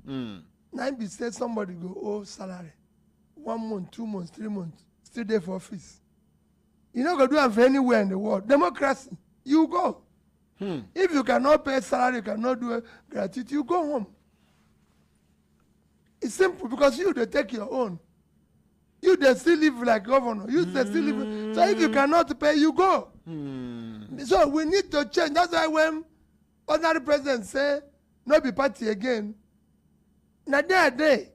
Now be say somebody go owe salary 1 month, 2 months, 3 months, still there for office. You not go do it for anywhere in the world. Democracy, you go. If you cannot pay salary, you cannot do a gratuity, you go home. It's simple because they take your own. They still live like governor. They still live. So if you cannot pay, you go. So we need to change. That's why when ordinary president say, no be party again, na day,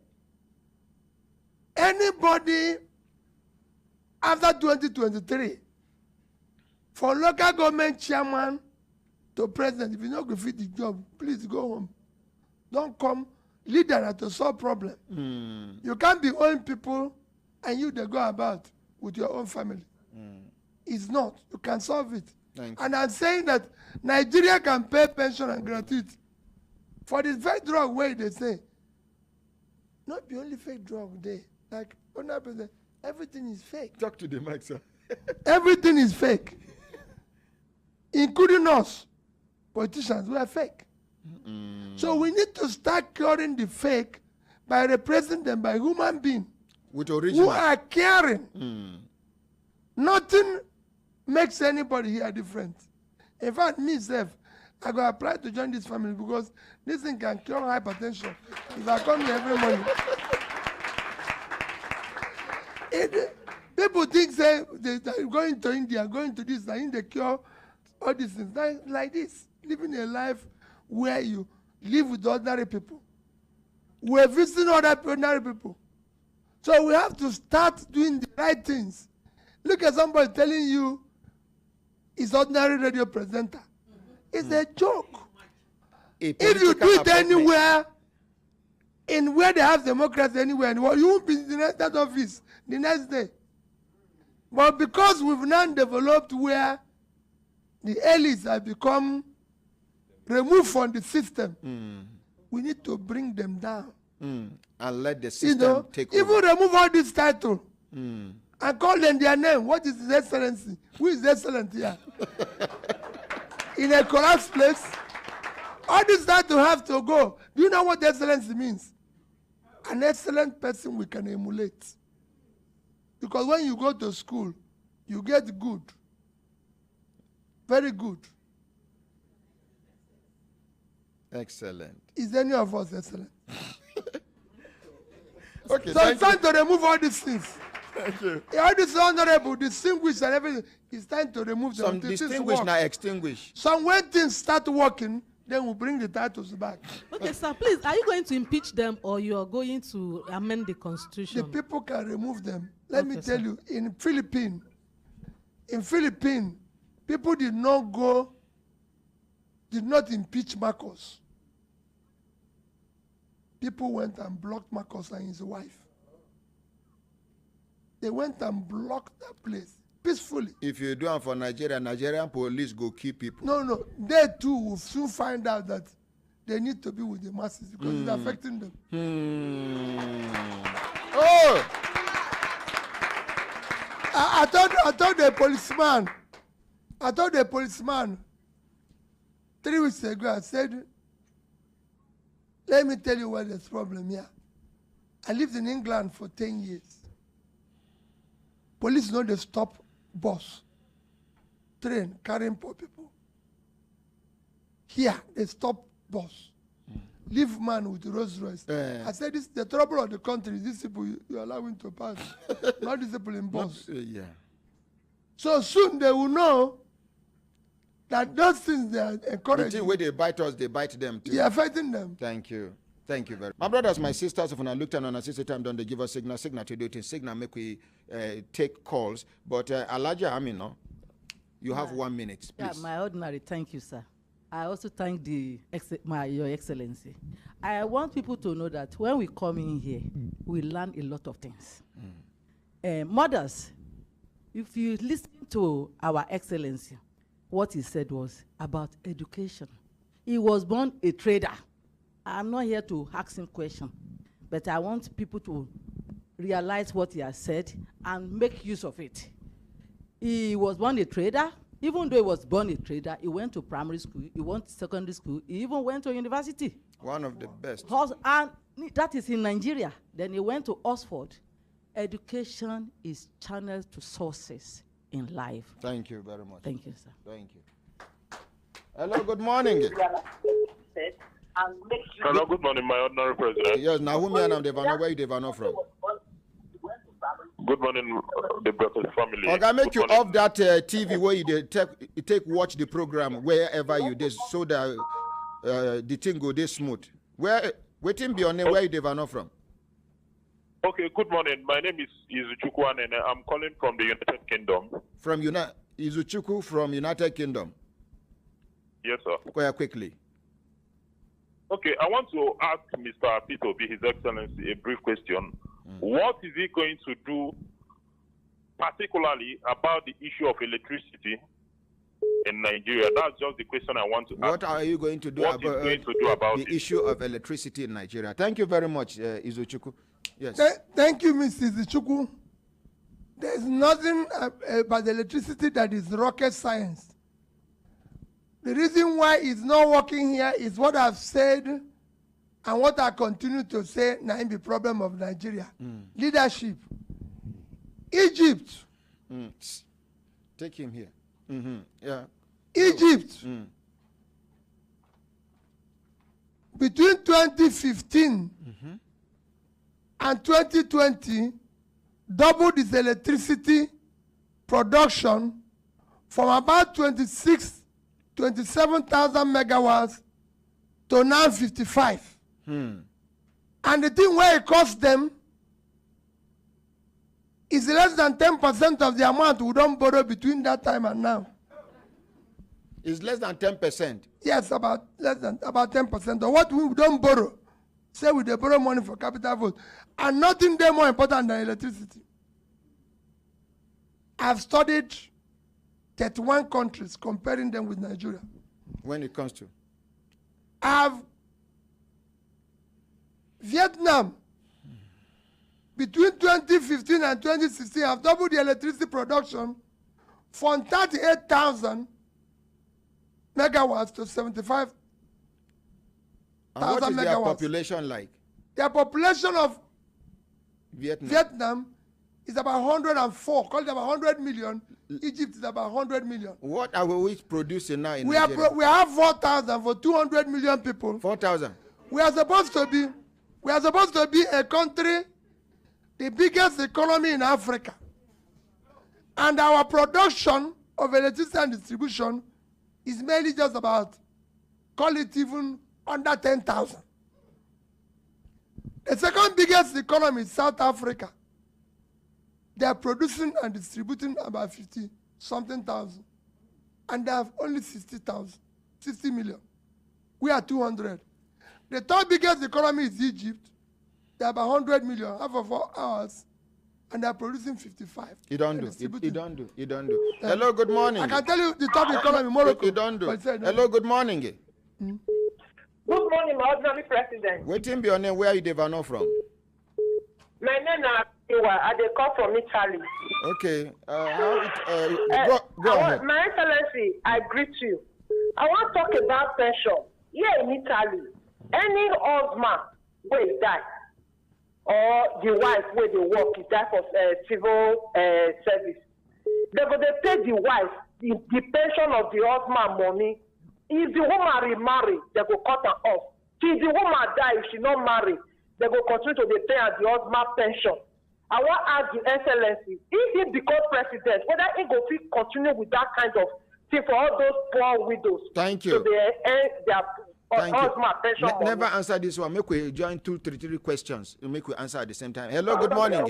anybody after 2023, for local government chairman to president, if you not go fit the job, please go home. Don't come leader to solve problem. You can't be owing people and they go about with your own family. It's not. You can solve it. And I'm saying that Nigeria can pay pension and gratuity. For the fake drug way they say, not the only fake drug there. Like, everything is fake. Talk to the mic, sir. Everything is fake. Including us, politicians, we are fake. So we need to start curing the fake by replacing them by human beings With original. who are caring. Nothing makes anybody here different. In fact, myself, I go apply to join this family because this thing can cure hypertension if I come here every morning. People think say they're going to India, going to this, and they cure all these things. Like this, living a life where you live with ordinary people. We're visiting other ordinary people. So we have to start doing the right things. Look at somebody telling you he's ordinary radio presenter. It's a joke. If you do it anywhere, in where they have democracy anywhere in the world, you won't be in that office the next day. But because we've now developed where the elites have become removed from the system, we need to bring them down. And let the system take over. Even remove all this title and call them their name. What is His Excellency? Who is excellent here? In a collapsed place, all this title have to go. Do you know what excellency means? An excellent person we can emulate. Because when you go to school, you get good. Very good. Excellent. Is any of us excellent? Okay, So it's time to remove all these things. Thank you. All this honorable, distinguished and everything, it's time to remove them. Some until things distinguished work. now extinguish. So when things start working, then we'll bring the titles back. Okay, sir, please, are you going to impeach them or you are going to amend the The constitution? people can remove them. Let me Okay, tell sir. you, in Philippines, people did not impeach Marcos. People went and blocked Marcos and his wife. They went and blocked that place peacefully. If you do it for Nigeria, Nigerian police go kill people. No, they too will soon find out that they need to be with the masses because it's affecting them. Oh! I told the policeman 3 weeks ago, I said, let me tell you what there's problem here. I lived in England for 10 years. Police know they stop bus, train, carrying poor people. Here, they stop bus. leave man with Rolls Royce. I said, this the trouble of the country is these people you allow him to pass, not these people in bus. Yeah. So soon they will know that those things they are The encouraging. thing where they bite us, they bite them too. They are fighting them. Thank you. Thank you very much. My brothers, my sisters, if I looked at on a sister time, don't they give us signal to do it in signal, make we take calls. But Elijah Amino, you have 1 minute, please. Yeah, my ordinary, thank you, sir. I also thank Your Excellency. I want people to know that when we come in here, we learn a lot of things. Mothers, if you listen to our Excellency, what he said was about education. He was born a trader. I'm not here to ask him questions, but I want people to realize what he has said and make use of it. He was born a trader. Even though he was born a trader, he went to primary school, he went to secondary school, he even went to university. One of the best. And that is in Nigeria. Then he went to Oxford. Education is channeled to sources in life. Thank you very much. Thank you, sir. Thank you. Hello, good morning. Hello, good morning, my honorary president. Yes, Nahumi and Devano, where you Devano from? Good morning, the Brothers family. Okay, make you Good morning. off that TV where you take watch the program wherever you did, so that the thing go this smooth. Waiting be on where you Devano from? Okay, good morning. My name is Izuchukwu and I'm calling from the United Kingdom. From Izuchukwu from United Kingdom. Yes, sir. Quite quickly. Okay, I want to ask Mr. Peter Obi, His Excellency, a brief question. What is he going to do, particularly about the issue of electricity in Nigeria? That's just the question I want to ask. What are you going to do What about, is going to do about the it? issue of electricity in Nigeria? Thank you very much, Izuchukwu. Yes. Thank you, Mrs. Ichukwu. There's nothing about electricity that is rocket science. The reason why it's not working here is what I've said and what I continue to say now in the problem of Nigeria. Leadership. Egypt. Take him here. Yeah. Egypt. Between 2015 and 2020, doubled its electricity production from about 27,000 megawatts to now 55. And the thing where it costs them is less than 10% of the amount we don't borrow between that time and now. It's less than 10%. Yes, about 10% of what we don't borrow. Say we dey borrow money for capital vote, and nothing there more important than electricity. I've studied 31 countries, comparing them with Nigeria. When it comes to Vietnam, between 2015 and 2016, have doubled the electricity production from 38,000 megawatts to 75,000 and what is their megawatts. population like? Their population of Vietnam. Vietnam is about 104, called about 100 million. Egypt is about 100 million. What are we producing now in We Nigeria? we have 4,000 for 200 million people. 4,000. We are supposed to be a country, the biggest economy in Africa. And our production of electricity and distribution is mainly just about, call it even under 10,000. The second biggest economy is South Africa. They are producing and distributing about 50-something thousand. And they have only 60 million. We are 200. The third biggest economy is Egypt. They have 100 million, half of ours, and they are producing 55. You don't do. You don't do. You don't do. Hello, good morning. I can tell you the top economy, Morocco. You don't do. But say no. Hello, good morning. Good morning, my ordinary president. Waiting be your name. Where you Devano from? My name is Iwa. I dey call from Italy. Okay. Go ahead. My Excellency, I greet you. I want to talk about pension. Here in Italy, any husband will die, or the wife where they work, is die for civil service. They go dey pay the wife the pension of the husband money. If the woman remarry, they go cut her off. Till the woman die, if she not marry, they go continue to dey pay her the husband pension. I want to ask the Excellency, if he become president, whether he go fit continue with that kind of thing for all those poor widows. Thank you. So they earn their husband pension. Never answer this one. Make we join three questions. Make we answer at the same time. Hello, good morning.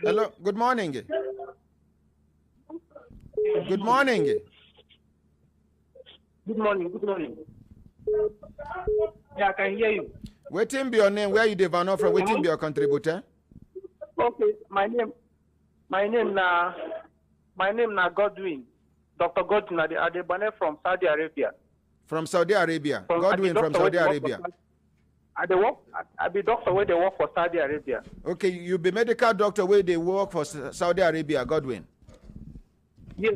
Hello, good morning. Good morning. Good morning. Good morning. Yeah, I can hear you. Waiting be your name. Where you develop from? Waiting be your contributor. Okay, my name na Godwin. Dr. Godwin Adebane from Saudi Arabia. From Saudi Arabia. Godwin from Saudi Arabia. I be doctor where they work for Saudi Arabia. Okay, you be medical doctor where they work for Saudi Arabia, Godwin. Yes.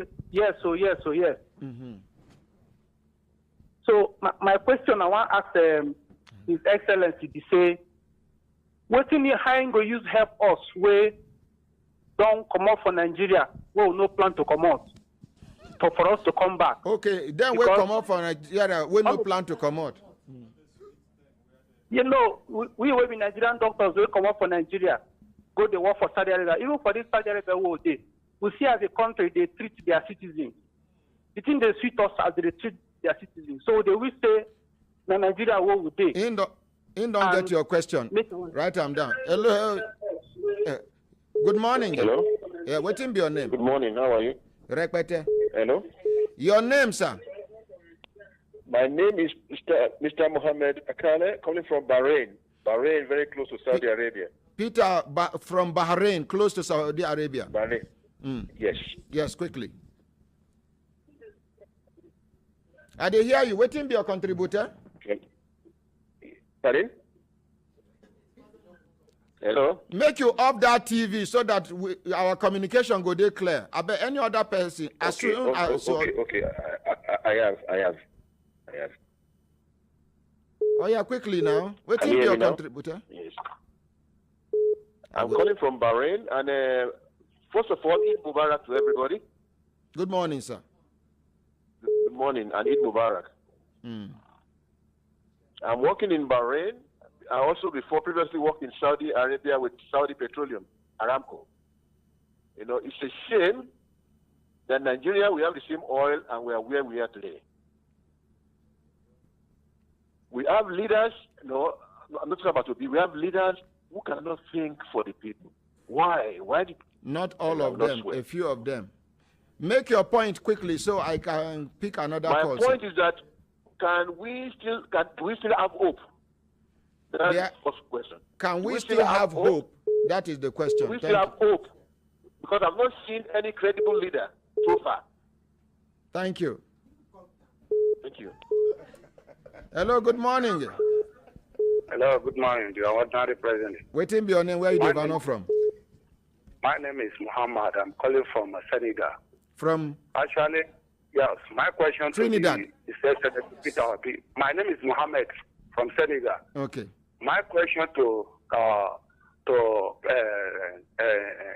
Mm-hmm. So my question I want to ask His Excellency to say, what in how you go use help us where don't come out for Nigeria, we no plan to come out. For us to come back. Okay, then we come out for Nigeria, we no plan to come out. You know, we will be Nigerian doctors, we come out for Nigeria, go to work for Saudi Arabia. Even for this Saudi Arabia, we see as a country, they treat their citizens. The thing they treat us as they treat their citizens. So they will say, Nigeria, what would they? In don't get your question. Write them down. Hello. Good morning. Hello. Yeah, what be your name? Good morning. How are you? Repete. Hello. Your name, sir? My name is Mr. Mohammed Akane, coming from Bahrain. Bahrain, very close to Saudi Arabia. Peter from Bahrain, close to Saudi Arabia. Bahrain. Yes. Yes, quickly. I did hear you. Waiting be your contributor. Pardon? Hello? Make you off that TV so that our communication go there clear. I bet any other person. Okay. I have. Oh yeah, quickly now. Waiting be your contributor. Yes. I'm calling from Bahrain, and first of all, Eid Mubarak to everybody. Good morning, sir. Good morning, and Eid Mubarak. I'm working in Bahrain. I also previously worked in Saudi Arabia with Saudi Petroleum, Aramco. You know, it's a shame that Nigeria, we have the same oil and we are where we are today. We have leaders, no, I'm not talking about Obi, we have leaders who cannot think for the people. Why? Not all of them, a few of them. Make your point quickly so I can pick another call. My point is that can we still have hope? That's the first question. Can we still have hope? That is the question. We still have hope. Because I've not seen any credible leader so far. Thank you. Thank you. Hello, good morning. Hello, good morning. The ordinary president. Waiting be your name. Where you develop from? My name is Muhammad. I'm calling from Senegal. From? Actually, yes. My question Trinidad. My name is Muhammad from Senegal. Okay. My question to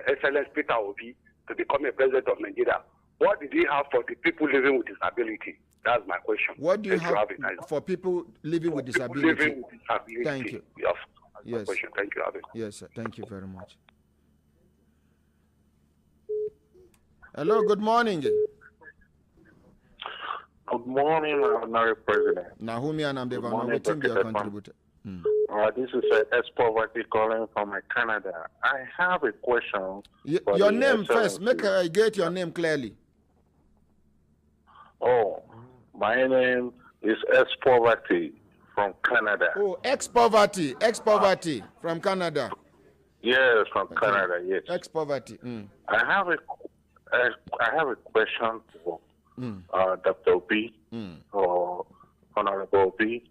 Excellence Peter Obi to become a president of Nigeria, what did he have for the people living with disability? That's my question. What do you have for people living with disability? Living with disability. Thank you. Yes. Question. Thank you, Abby. Yes, sir. Thank you very much. Hello, good morning. Good morning, Honorary President. Nahumi and I'm the waiting be your contributor. This is S-Poverty calling from Canada. I have a question. Your name first. Make I get your name clearly. Oh, my name is S-Poverty from Canada. Oh, ex-poverty from Canada. Yes, from Canada, yes. Ex-poverty. I have a question for Dr. B or Honorable B.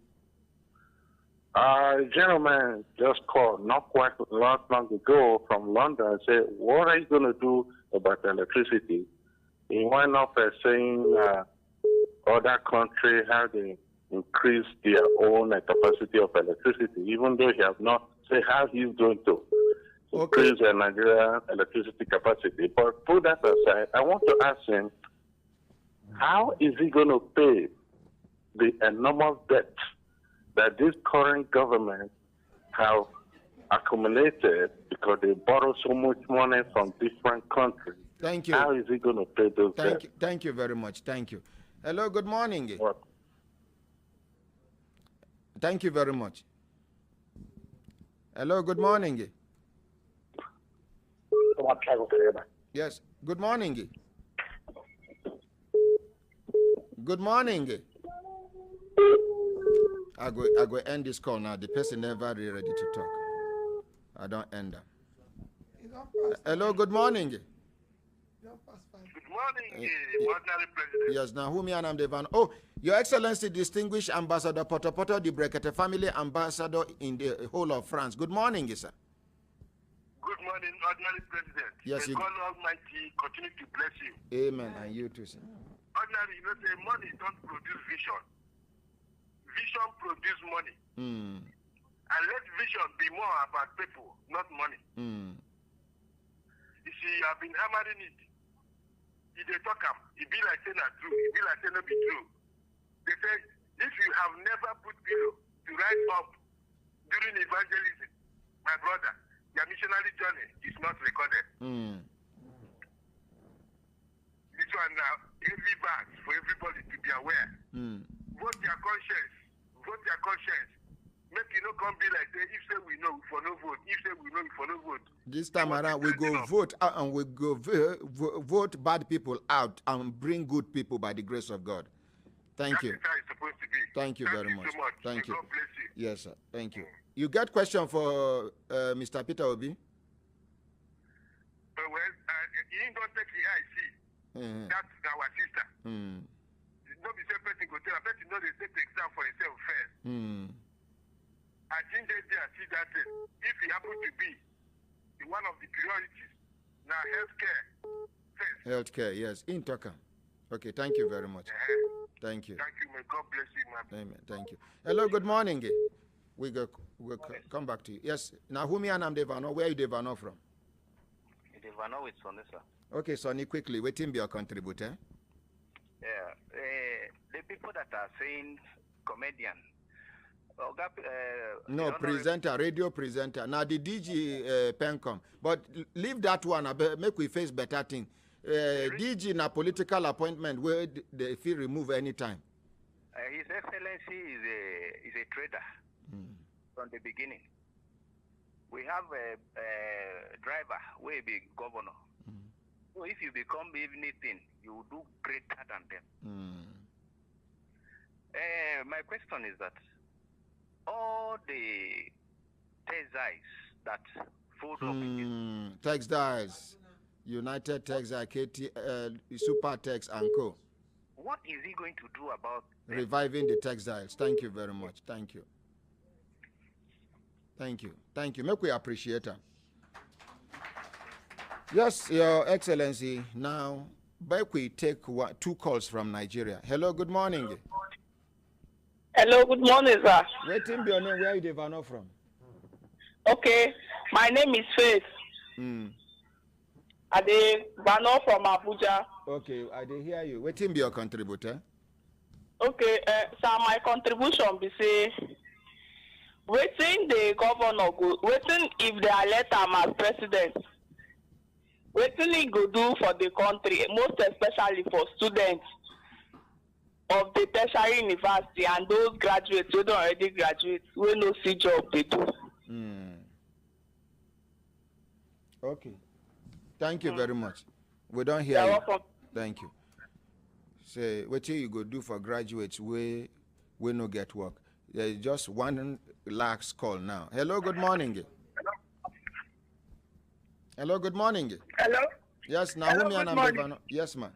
A gentleman just called not long ago from London and said, what are you going to do about electricity? He went up saying other countries have they increased their own capacity of electricity, even though he has not said how he's going to increase the Nigerian electricity capacity. But put that aside, I want to ask him, how is he going to pay the enormous debt that this current government have accumulated because they borrow so much money from different countries. Thank you. How is he going to pay those debts? Thank you very much. Thank you. Hello, good morning. What? Thank you very much. Hello, good morning. Yes, good morning. Good morning. I go end this call now. The person never really ready to talk. I don't end them. Hello, good morning. Good morning, Ordinary President. Yes, Nahumi and Amdevan. Oh, Your Excellency, distinguished Ambassador Potopoto, the Brekete family ambassador in the whole of France. Good morning, sir. Good morning, Ordinary President. Yes, May God Almighty continue to bless you. Amen, and you too, sir. Ordinary, say money don't produce vision. Vision produce money. And let vision be more about people, not money. You see, I've been hammering it. If they talk up, it be like saying not true. It be like saying not be true. They say, if you have never put pillow to rise up during evangelism, my brother, your missionary journey is not recorded. This one now, every verse for everybody to be aware. Vote your conscience. Vote your conscience. Make it not come be like that. If say we know, for no vote. If say we know, for no vote. This time around, we go vote out and we go vote bad people out and bring good people by the grace of God. Thank you. That's how it's supposed to be. Thank you very much. So much. Thank you. God bless you. Yes, sir. Thank you. You got question for Mr. Peter Obi? Well, he ain't gonna take the IC. That's our sister. No be same person go tell. I bet you know they take the exam for himself first. I think they see that if he happen to be one of the priorities, now healthcare first. Healthcare, yes. In Toka. Okay, thank you very much. Thank you. Thank you. May God bless you, my Amen. Thank you. Hello, good morning. We'll come back to you. Yes. Nahumi and Devano. Where are you Devano from? Devano with Sonny, sir. Okay, Sonny, quickly. Waiting be your contributor. Yeah. The people that are saying comedian. No, presenter, radio presenter. Now the DG Pencom. But leave that one. Make we face better thing. DG na political appointment where they feel remove anytime. His Excellency is a trader from the beginning. We have a driver who be governor. So if you become anything, you will do greater than them. My question is that all the textiles that food up in textiles, United Textiles, KT, Super Tex and Co. What is he going to do about them? Reviving the textiles? Thank you very much. Thank you. Thank you. Thank you. Make we appreciate her. Yes, Your Excellency. Now, back we take two calls from Nigeria. Hello, good morning. Hello, good morning, sir. Waiting be your name. Where are you Devano from? Okay, my name is Faith. Ade Vano from Abuja. Okay, I did hear you. Waiting be your contributor. Okay, so my contribution be say, waiting the governor go, waiting if they elect him as president, waiting he go do for the country, most especially for students of the tertiary university and those graduates who don't already graduate, we no see job they do. Okay. Thank you very much. We don't hear you. Welcome. Thank you. Say, what you go do for graduates we no get work? There's just one last call now. Hello, good morning. Hello, good morning. Hello? Yes, Nahumi and Ambevano. Yes, ma'am.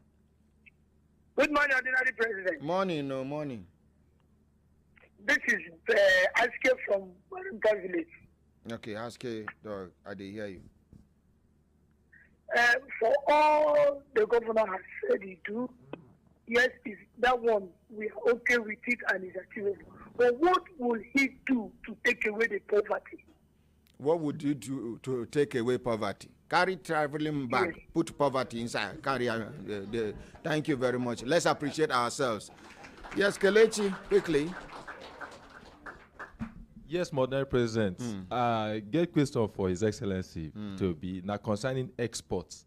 Good morning, Ordinary President. Morning, no morning. This is Aske from Warrington Village. Okay, Aske, dog, I did hear you. For all the governor has said he do, yes, is that one, we are okay with it and is achievable. But what will he do to take away the poverty? What would you do to take away poverty? Carry traveling bag, put poverty inside, carry thank you very much. Let's appreciate ourselves. Yes, Kelechi, quickly. Yes, Modern President. Get question for His Excellency to be now concerning exports.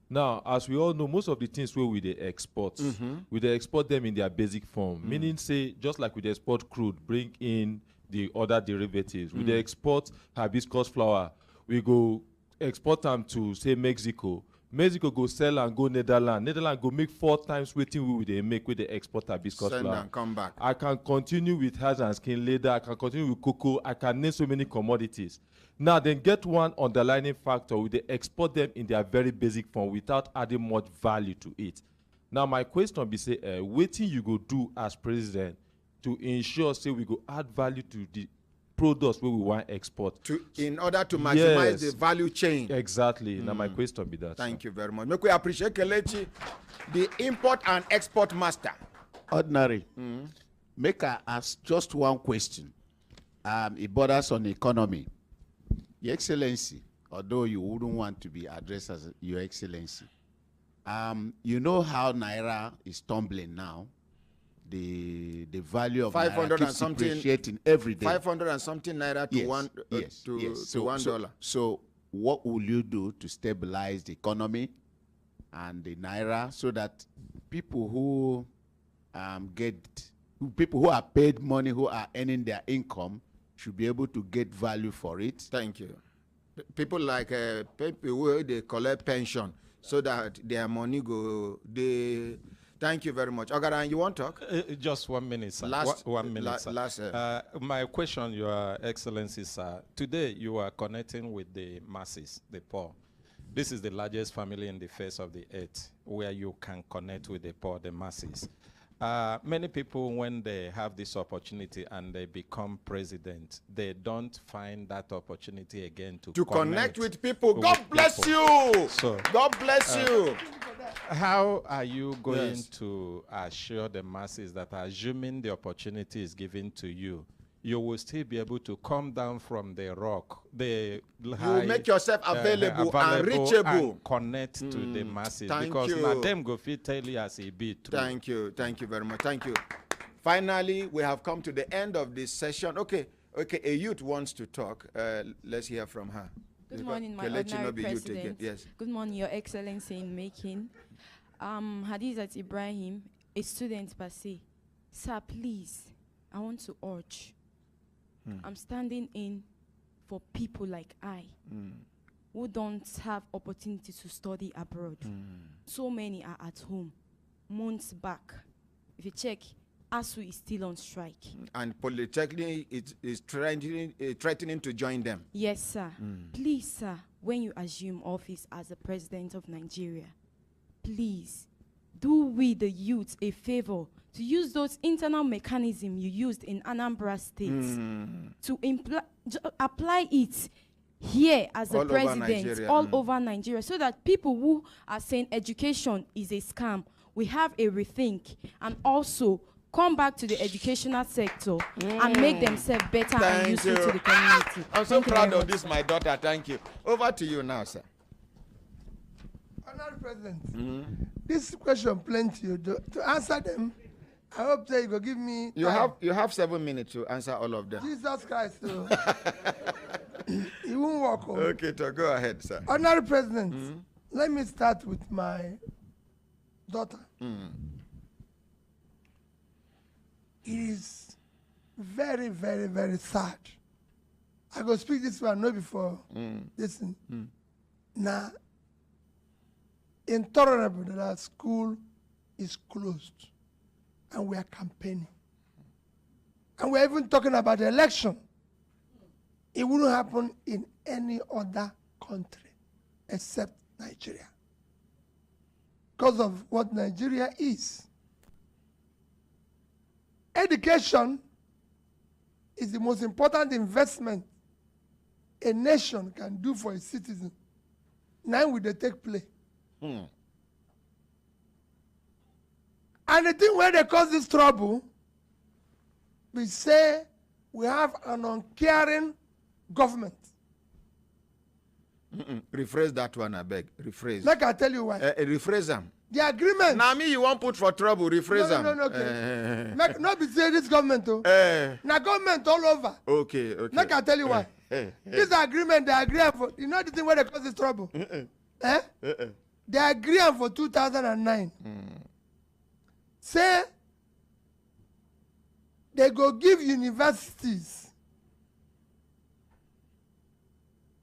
Now, as we all know, most of the things where we they export, we they export them in their basic form. Meaning, say, just like we they export crude, bring in the other derivatives. We they export hibiscus flower. We go export them to, say, Mexico. Mexico go sell and go Netherlands. Netherlands go make 4 times waiting we they make with the export hibiscus Send flower. and come back. I can continue with hats and skin leather. I can continue with cocoa. I can name so many commodities. Now, then get one underlining factor. We they export them in their very basic form without adding much value to it. Now, my question be say, waiting you go do as president to ensure say we go add value to the products where we want export in order to maximize Yes. the value chain. Exactly. Now my question be that. Thank you very much. Make we appreciate Kelechi, the import and export master. Ordinary. Make I ask just one question. It borders on economy. Your Excellency, although you wouldn't want to be addressed as Your Excellency, you know how Naira is tumbling now. The value of 500 Naira and something depreciating every day. 500 and something naira to Yes, one yes, to yes. $1. So what will you do to stabilize the economy and the Naira so that people who people who are paid money, who are earning their income, should be able to get value for it? Thank you. People like people who they collect pension so that their money go they. Thank you very much. Ogaran, you want to talk? Just 1 minute, sir. Last, 1 minute, sir. last, my question, Your Excellency, sir. Today, you are connecting with the masses, the poor. This is the largest family in the face of the earth where you can connect with the poor, the masses. Many people, when they have this opportunity and they become president, they don't find that opportunity again to connect with people. God bless you. So, God bless you. How are you going to assure the masses that, assuming the opportunity is given to you, you will still be able to come down from the rock, you will make yourself available and reachable, and connect to the masses? Because now them go fit tell you as a bit. Thank you very much. Thank you. Finally, we have come to the end of this session. Okay, a youth wants to talk. Let's hear from her. Good morning, my ordinary president. Yes. Good morning, Your Excellency in making. Hadizat Ibrahim, a student per se. Sir, please, I want to urge. I'm standing in for people like I who don't have opportunity to study abroad. So many are at home. Months back, if you check, ASU is still on strike. And Polytechnic is threatening to join them. Yes, sir. Please, sir, when you assume office as the president of Nigeria, please do we, the youth, a favor to use those internal mechanisms you used in Anambra State to apply it here as a president all over Nigeria, so that people who are saying education is a scam, we have a rethink and also come back to the educational sector and make themselves better and useful to the community. I'm so proud of this, my daughter. Thank you. Over to you now, sir. Honorable President, this question plenty to answer them. I hope that you go give me. You have 7 minutes to answer all of them. Jesus Christ, it won't work. Okay, so go ahead, sir. Honorable President, let me start with my daughter. It is very, very, very sad. I go speak this one, no before. Listen. Now, intolerable that our school is closed and we are campaigning. And we're even talking about the election. It wouldn't happen in any other country except Nigeria, because of what Nigeria is. Education is the most important investment a nation can do for its citizen. Now will they take play? And the thing where they cause this trouble, we say we have an uncaring government. Rephrase that one, I beg. Rephrase. Like I tell you why. Rephrase them. The agreement. Now me you won't put for trouble, rephrase them. No, okay. Make, not be say this government, oh. Now government all over. Okay. Make I tell you why. This agreement, they agree for, you know the thing where they cause this trouble? They agree for 2009. Say, they go give universities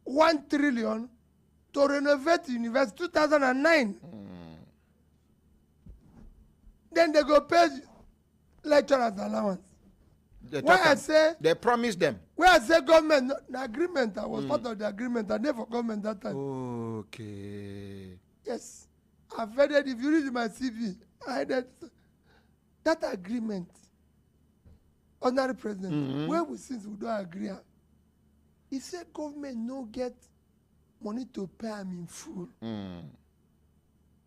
1 trillion to renovate the university 2009. Then they go pay lecturers allowance. Why I say they promised them. Where I say government, the agreement, I was part of the agreement. I never government that time. Okay. Yes. I've read it. If you read my CV, I read that agreement. Honorary President, where we since we don't agree, he said government no get money to pay them in full.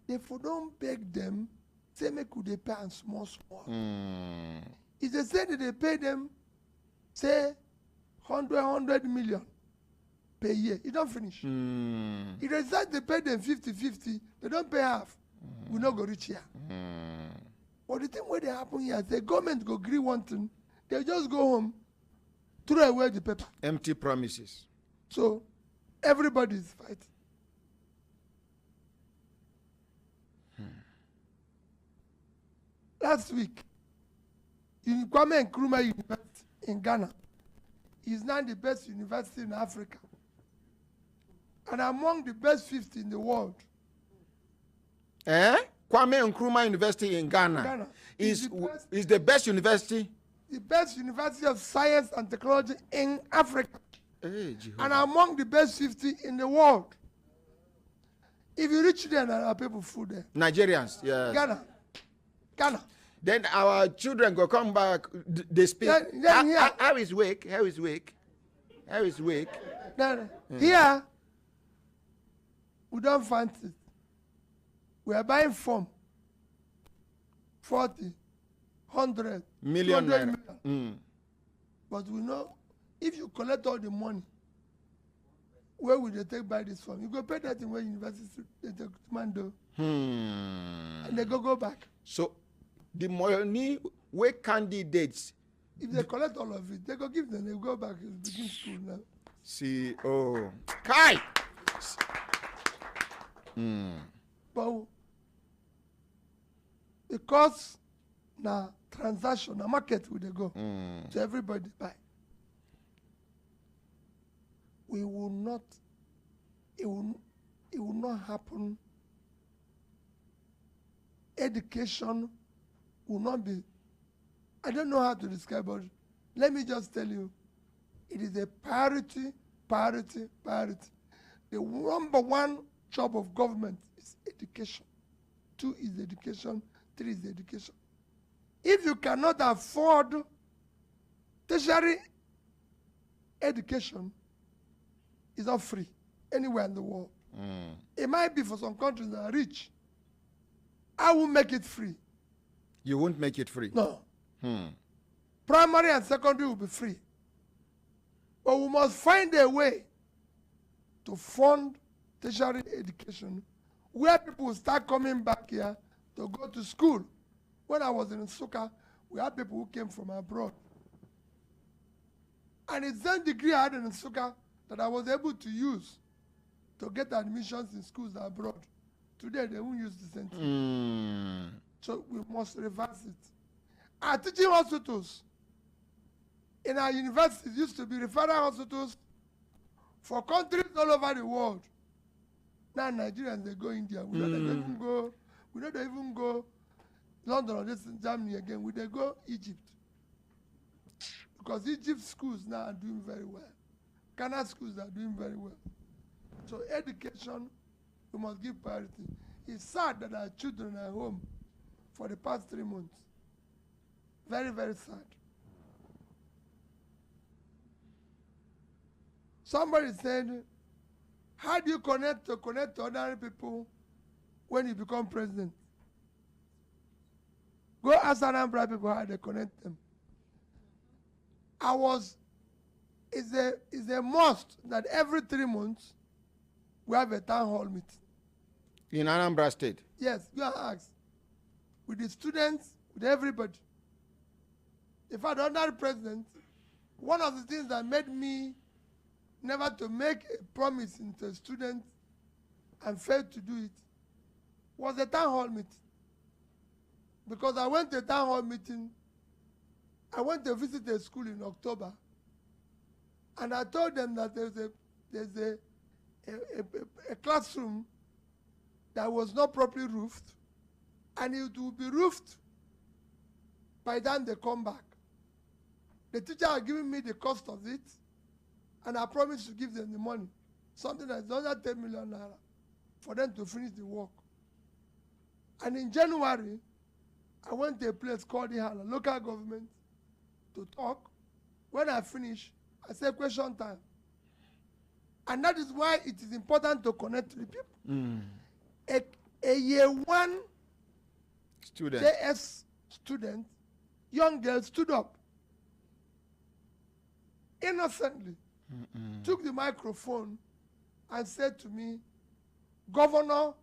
Therefore, don't beg them, say make they pay them small. If they say that they pay them, say 100 million per year, it don't finish. If they decide they pay them 50-50, they don't pay half. We not go reach here. But the thing where they happen here, the government go agree one thing, they just go home, throw away the paper. Empty promises. So everybody is fighting. Last week, Kwame Nkrumah University in Ghana is now the best university in Africa and among the best 50 in the world. Kwame Nkrumah University in Ghana, is the best university? The best university of science and technology in Africa. And among the best 50 in the world. If you reach there, there are people food there. Nigerians, yes. Ghana. Then our children go come back, they speak. How is Wake? Here, we don't fancy it. We are buying from 40, 100, million. 200 million. But we know, if you collect all the money, where will they take by this from? You go pay that in where university they take Mando. And they go back. So the money where candidates, if they collect all of it, they go give them, they go back and begin school now. See, Kai! But because now transaction, the market will they go. So everybody buy. We will not, it will not happen. Education will not be, I don't know how to describe it. Let me just tell you, it is a priority. The number one job of government is education. 2 is education, 3 is education. If you cannot afford tertiary education, it's not free anywhere in the world. It might be for some countries that are rich. I will make it free. You won't make it free? No. Primary and secondary will be free. But we must find a way to fund tertiary education where people will start coming back here to go to school. When I was in Nsukka, we had people who came from abroad. And it's that degree I had in Nsukka that I was able to use to get admissions in schools abroad. Today, they won't use the same thing. So we must reverse it. Our teaching hospitals in our universities used to be referral hospitals for countries all over the world. Now Nigerians, they go India. We don't even go London or this in Germany again. We they go Egypt. Because Egypt schools now are doing very well. Ghana schools are doing very well. So education, we must give priority. It's sad that our children are home for the past 3 months. Very, very sad. Somebody said, how do you connect to ordinary people when you become president? Go ask Anambra people how they connect them. It's a must that every 3 months we have a town hall meeting. In Anambra State? Yes, go and ask. With the students, with everybody. In fact, under the president, one of the things that made me never to make a promise into a student and failed to do it was a town hall meeting. Because I went to a town hall meeting, I went to visit a school in October, and I told them that there's a classroom that was not properly roofed, and it will be roofed by the time they come back. The teacher had given me the cost of it, and I promised to give them the money, something that's under 10 million naira, for them to finish the work. And in January, I went to a place called Ihala, local government, to talk. When I finished, I said question time. And that is why it is important to connect to the people. A year one student, JS student, young girl stood up innocently, took the microphone and said to me, Governor,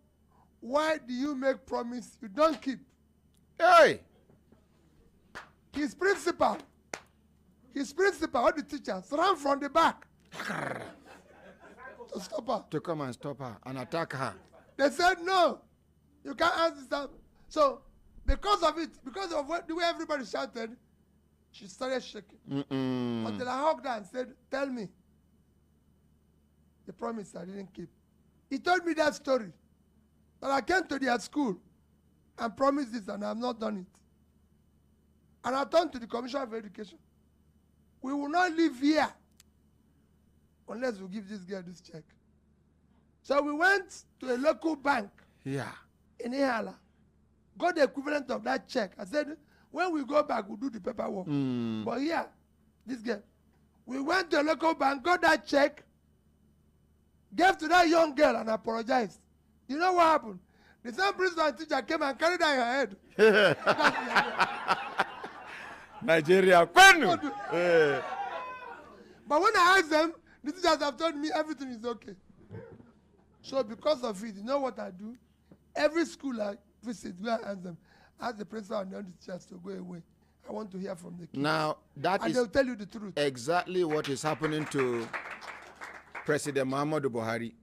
why do you make promise you don't keep? Hey! His principal, all the teachers ran from the back to stop her. To come and stop her and attack her. They said, no, you can't answer that. So, because of it, because of the way everybody shouted, she started shaking. Until I hugged her and said, tell me the promise I didn't keep. He told me that story, that I came to their school and promised this and I have not done it. And I turned to the Commissioner for Education. We will not live here unless we give this girl this check. So we went to a local bank in Ihala, got the equivalent of that check. I said, when we go back, we'll do the paperwork. But here, this girl, we went to a local bank, got that check, gave to that young girl and apologized. You know what happened? The same principal and teacher came and carried her head. Nigeria. But when I asked them, the teachers have told me everything is okay. So because of it, you know what I do? Every school I visit, go and ask them, ask the principal and the other teachers to go away. I want to hear from the kids. Now, and they'll tell you the truth. Exactly what is happening to President Muhammadu Buhari.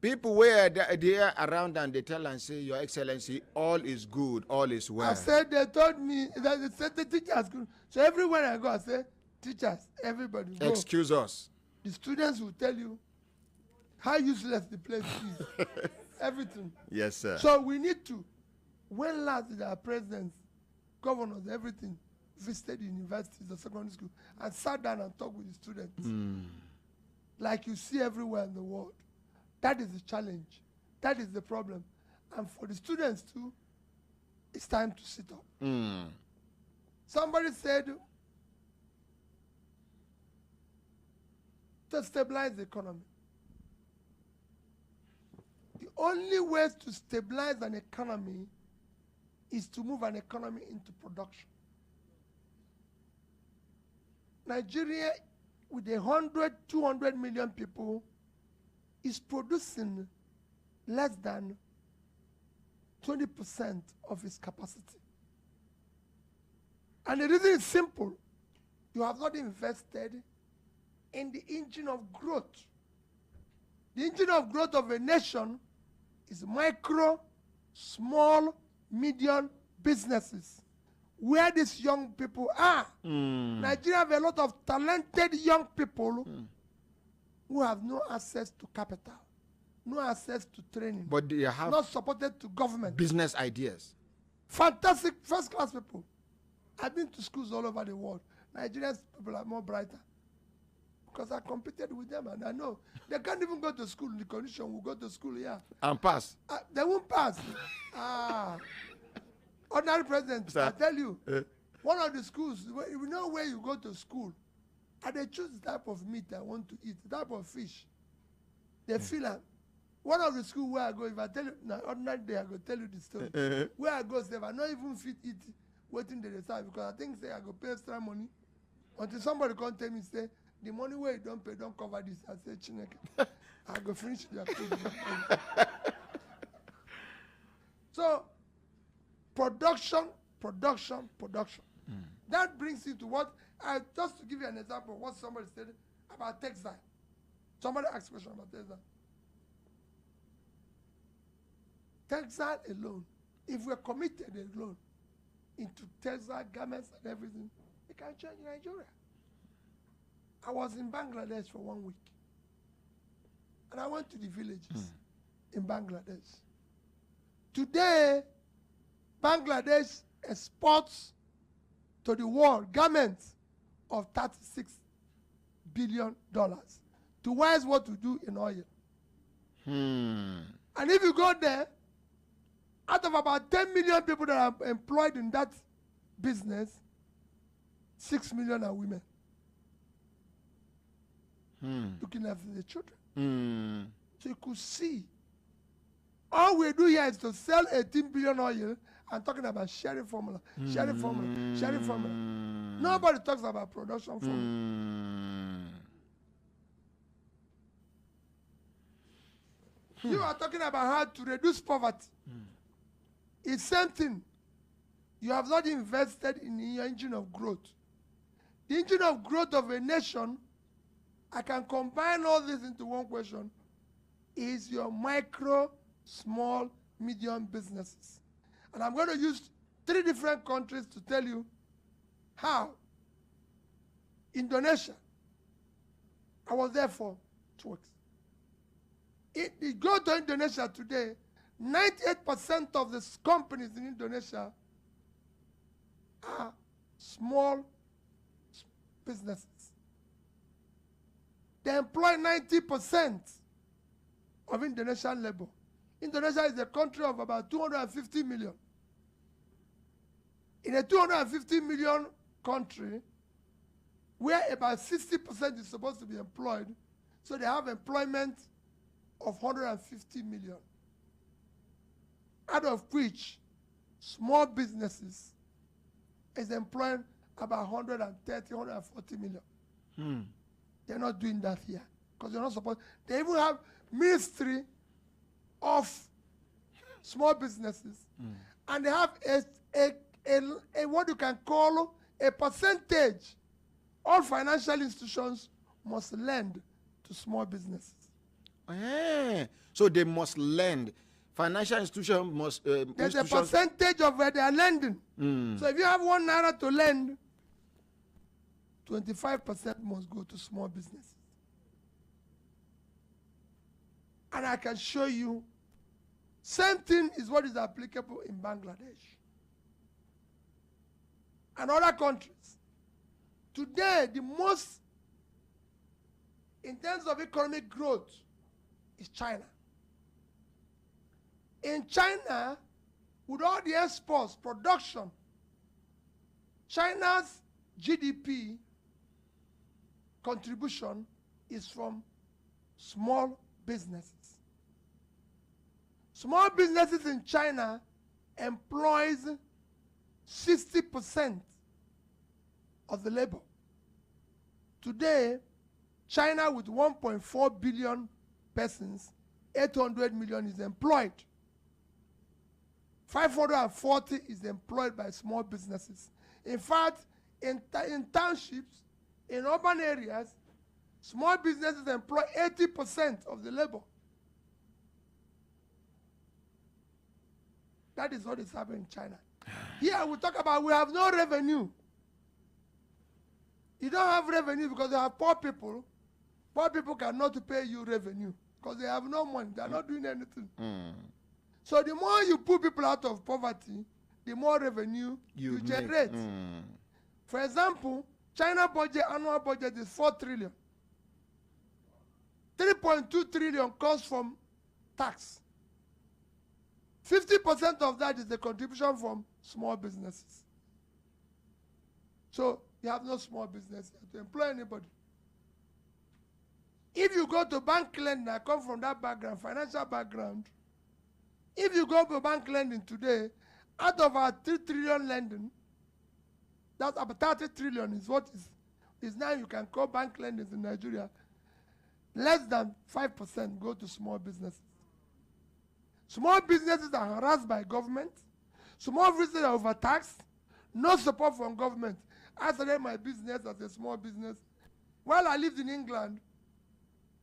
People were there around and they tell and say, Your Excellency, all is good, all is well. I said, they told me, that they said the teachers good. So everywhere I go, I say, teachers, everybody go. Excuse us. The students will tell you how useless the place is. Everything. Yes, sir. So we need to, when last did our presidents, governors, everything, visited universities or secondary school and sat down and talked with the students? Like you see everywhere in the world. That is the challenge. That is the problem. And for the students too, it's time to sit up. Somebody said, to stabilize the economy. The only way to stabilize an economy is to move an economy into production. Nigeria, with 100, 200 million people, is producing less than 20% of its capacity. And the reason is simple. You have not invested in the engine of growth. The engine of growth of a nation is micro, small, medium businesses, where these young people are. Nigeria have a lot of talented young people who have no access to capital, no access to training, but they have not supported to government. Business ideas. Fantastic first-class people. I've been to schools all over the world. Nigerian people are more brighter because I competed with them and I know they can't even go to school in the condition we go to school here. And pass. They won't pass. Ordinary president, I tell you, one of the schools, you know where you go to school, and they choose the type of meat I want to eat, the type of fish. They feel like, one of the schools where I go, if I tell you, now ordinary day, I go tell you the story. Where I go, say, I not even fit eat waiting they decide because I think say I go pay extra money until somebody come tell me, say, the money where you don't pay, don't cover this. I say, Chineke, I go finish their food. So, production. That brings you to what, just to give you an example of what somebody said about textile. Somebody asked a question about textile. Textile alone, if we're committed alone into textile garments and everything, it can change Nigeria. I was in Bangladesh for 1 week. And I went to the villages in Bangladesh. Today, Bangladesh exports to the world garments of $36 billion. Twice what we do in oil. And if you go there, out of about 10 million people that are employed in that business, 6 million are women. Looking after the children. So you could see. All we do here is to sell 18 billion oil and talking about sharing formula. Nobody talks about production formula. You are talking about how to reduce poverty. It's same thing. You have not invested in the engine of growth. The engine of growth of a nation, I can combine all this into one question, is your micro, small, medium businesses. And I'm going to use 3 different countries to tell you how. Indonesia. I was there for 2 weeks. If you go to Indonesia today, 98% of the companies in Indonesia are small businesses. They employ 90% of Indonesian labor. Indonesia is a country of about 250 million. In a 250 million country, where about 60% is supposed to be employed, so they have employment of 150 million. Out of which, small businesses is employing about 130, 140 million. They're not doing that here because they're not supposed. They even have ministry of small businesses, and they have a what you can call a percentage. All financial institutions must lend to small businesses. So they must lend. Financial institutions must. There's a percentage of where they are lending. So if you have 1 naira to lend, 25% must go to small businesses. And I can show you, same thing is what is applicable in Bangladesh and other countries. Today, the most, in terms of economic growth, is China. In China, with all the exports, production, China's GDP contribution is from small businesses. Small businesses in China employs 60% of the labor. Today, China with 1.4 billion persons, 800 million is employed. 540 is employed by small businesses. In fact, in townships, in urban areas, small businesses employ 80% of the labor. That is what is happening in China. Here we talk about we have no revenue. You don't have revenue because you have poor people. Poor people cannot pay you revenue because they have no money. They are not doing anything. So the more you put people out of poverty, the more revenue you generate. For example, China budget, annual budget is 4 trillion. 3.2 trillion comes from tax. 50% of that is the contribution from small businesses. So you have no small business to employ anybody. If you go to bank lending, I come from that background, financial background. If you go to bank lending today, out of our 3 trillion lending, that's about 30 trillion is what is now you can call bank lending in Nigeria. Less than 5% go to small businesses. Small businesses are harassed by government. Small businesses are overtaxed. No support from government. I started my business as a small business. While I lived in England,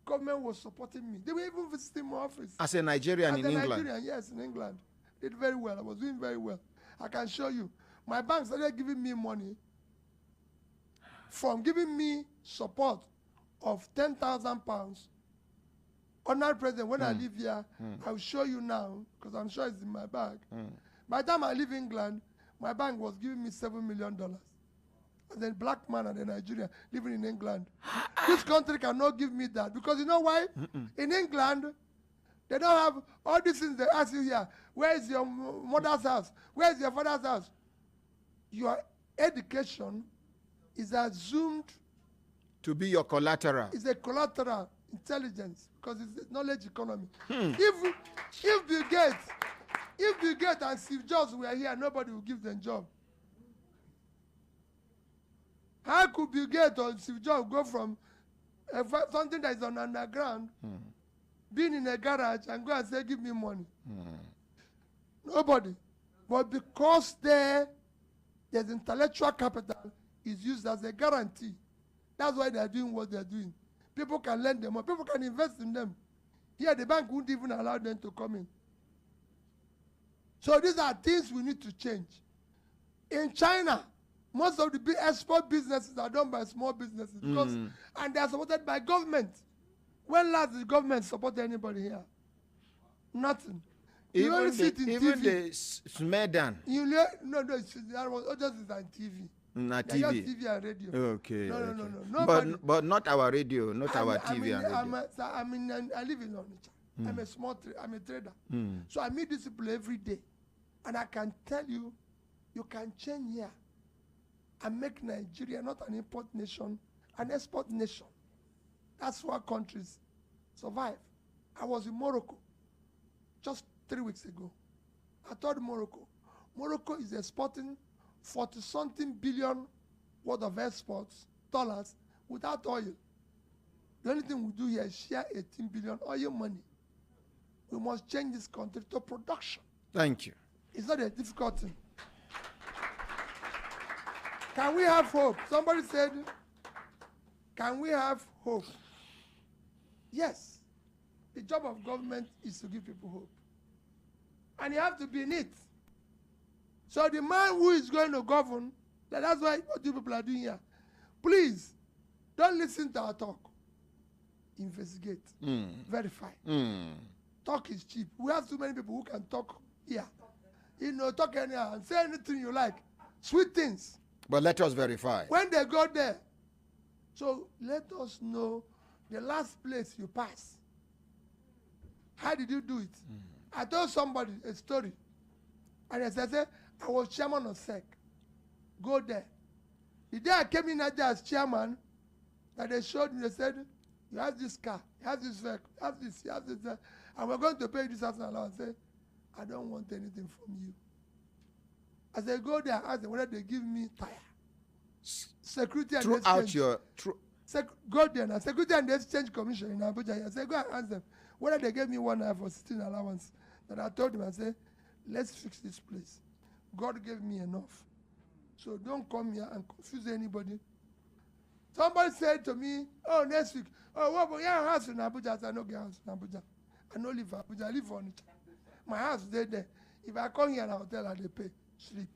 government was supporting me. They were even visiting my office. As a Nigerian in England? Nigerian, yes, in England. Did very well. I was doing very well. I can show you. My bank started giving me money from giving me support of £10,000. Honored President, when I live here, I'll show you now, because I'm sure it's in my bag. By the time I leave England, my bank was giving me $7 million. As a black man and a Nigerian living in England. This country cannot give me that. Because you know why? In England, they don't have all these things they ask you here. Where is your mother's house? Where is your father's house? Your education is assumed to be your collateral. It's a collateral intelligence because it's a knowledge economy. If Bill Gates and Steve Jobs were here, nobody would give them job. How could Bill Gates or Steve Jobs go from something that is on underground, being in a garage, and go and say, give me money? Nobody. But because there's intellectual capital is used as a guarantee. That's why they are doing what they are doing. People can lend them, or people can invest in them. Here, the bank wouldn't even allow them to come in. So these are things we need to change. In China, most of the big export businesses are done by small businesses because, and they are supported by government. When last did the government support anybody here? Nothing. You only see it in even TV. the Smedan. No, that was just on TV. Not They're TV. just TV and radio. Okay. No. Nobody. But not our radio, not our TV and radio. I live in Onitsha. I'm a trader. So I meet these people every day. And I can tell you, you can change here and make Nigeria not an import nation, an export nation. That's why countries survive. I was in Morocco just 3 weeks ago. I told Morocco is exporting 40-something billion worth of exports, dollars, without oil. The only thing we do here is share 18 billion oil money. We must change this country to production. Thank you. It's not a difficult thing. Can we have hope? Somebody said, can we have hope? Yes. The job of government is to give people hope. And you have to be in it. So the man who is going to govern, that's why what you people are doing here. Please, don't listen to our talk. Investigate. Verify. Talk is cheap. We have too many people who can talk here. Talk anyhow and say anything you like. Sweet things. But let us verify. When they go there, so let us know the last place you pass. How did you do it? I told somebody a story. And I said, I was chairman of SEC. Go there. The day I came in as chairman, that they showed me, they said, you have this car, you have this vehicle, you have this, and we're going to pay this house allowance. I said, I don't want anything from you. As I go there, I ask them whether they give me tire. Security and Exchange. Go there now. Security and Exchange Commission in Abuja. I said, go and ask them whether they gave me 1 hour for sitting allowance. And I told them, I said, let's fix this place. God gave me enough. So don't come here and confuse anybody. Somebody said to me, oh, next week, what about your house in Abuja? I said, I don't get house in Abuja. I don't live in Abuja. I live on it. My house is there. If I come here in a hotel, I pay, sleep.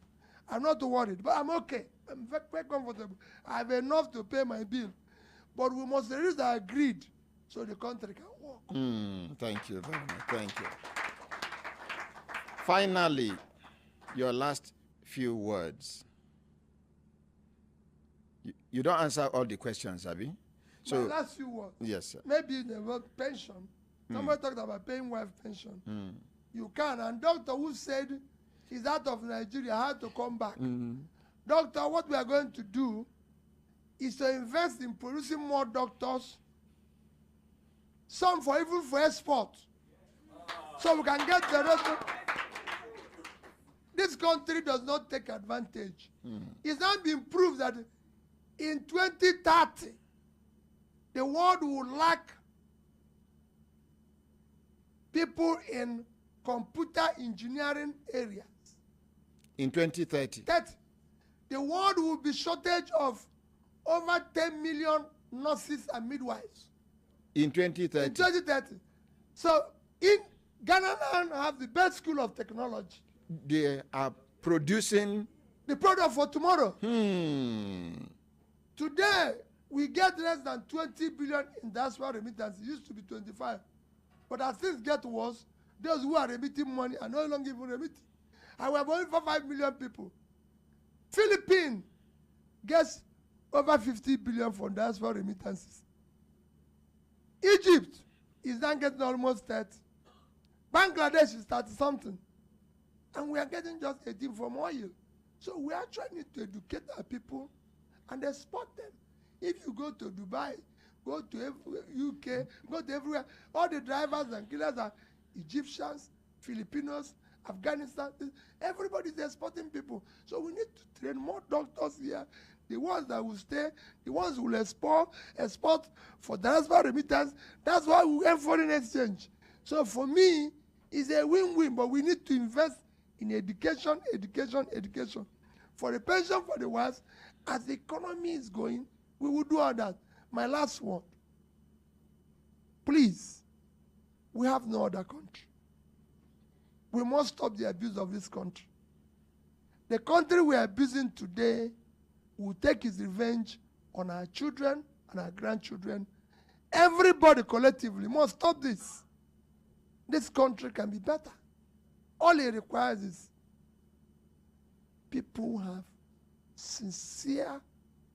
I'm not worried, but I'm okay. I'm very, very comfortable. I have enough to pay my bill. But we must reach our greed so the country can work. Thank you very much. Thank you. Finally, your last few words. You don't answer all the questions, Abi. So my last few words. Yes, sir. Maybe the word pension. Somebody talked about paying wife pension. You can. And doctor who said he's out of Nigeria had to come back. Doctor, what we are going to do is to invest in producing more doctors, some even for export, so we can get the rest of. This country does not take advantage. It's not been proved that in 2030, the world will lack people in computer engineering areas. In 2030. The world will be shortage of over 10 million nurses and midwives. In 2030. In 2030. So in Ghana now have the best school of technology. They are producing the product for tomorrow. Today, we get less than 20 billion in diaspora remittance. It used to be 25. But as things get worse, those who are remitting money are no longer even remitting. And we have only 5 million people. Philippines gets over 50 billion for diaspora remittances. Egypt is now getting almost 30. Bangladesh is 30 something. And we are getting just 18 from oil. So we actually need to educate our people and export them. If you go to Dubai, go to UK, go to everywhere, all the drivers and killers are Egyptians, Filipinos, Afghanistan. Everybody is exporting people. So we need to train more doctors here. The ones that will stay, the ones who will export for diaspora remittance. That's why we have foreign exchange. So for me, it's a win-win, but we need to invest in education. For the pension for the wives, as the economy is going, we will do all that. My last word. Please, we have no other country. We must stop the abuse of this country. The country we are abusing today will take its revenge on our children and our grandchildren. Everybody collectively must stop this. This country can be better. All it requires is people who have sincere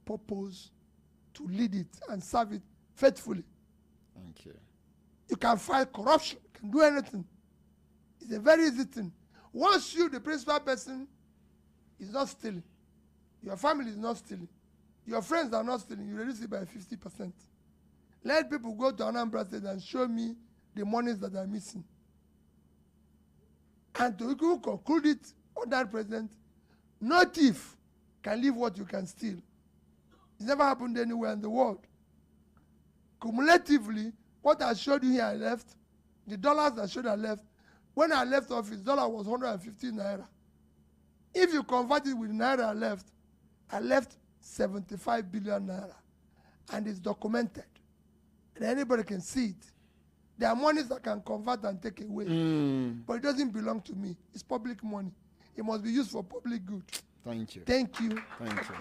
purpose to lead it and serve it faithfully. Thank you. You can fight corruption, you can do anything. It's a very easy thing. Once you, the principal person, is not stealing, your family is not stealing, your friends are not stealing, you reduce it by 50%. Let people go to Anambra State and show me the monies that are missing. And to conclude it on that president, no thief can leave what you can steal. It's never happened anywhere in the world. Cumulatively, what I showed you here I left, the dollars I showed I left, when I left office, dollar was 150 naira. If you convert it with naira I left 75 billion naira. And it's documented. And anybody can see it. There are monies that can convert and take away. But it doesn't belong to me. It's public money. It must be used for public good. Thank you. Thank you. Thank you.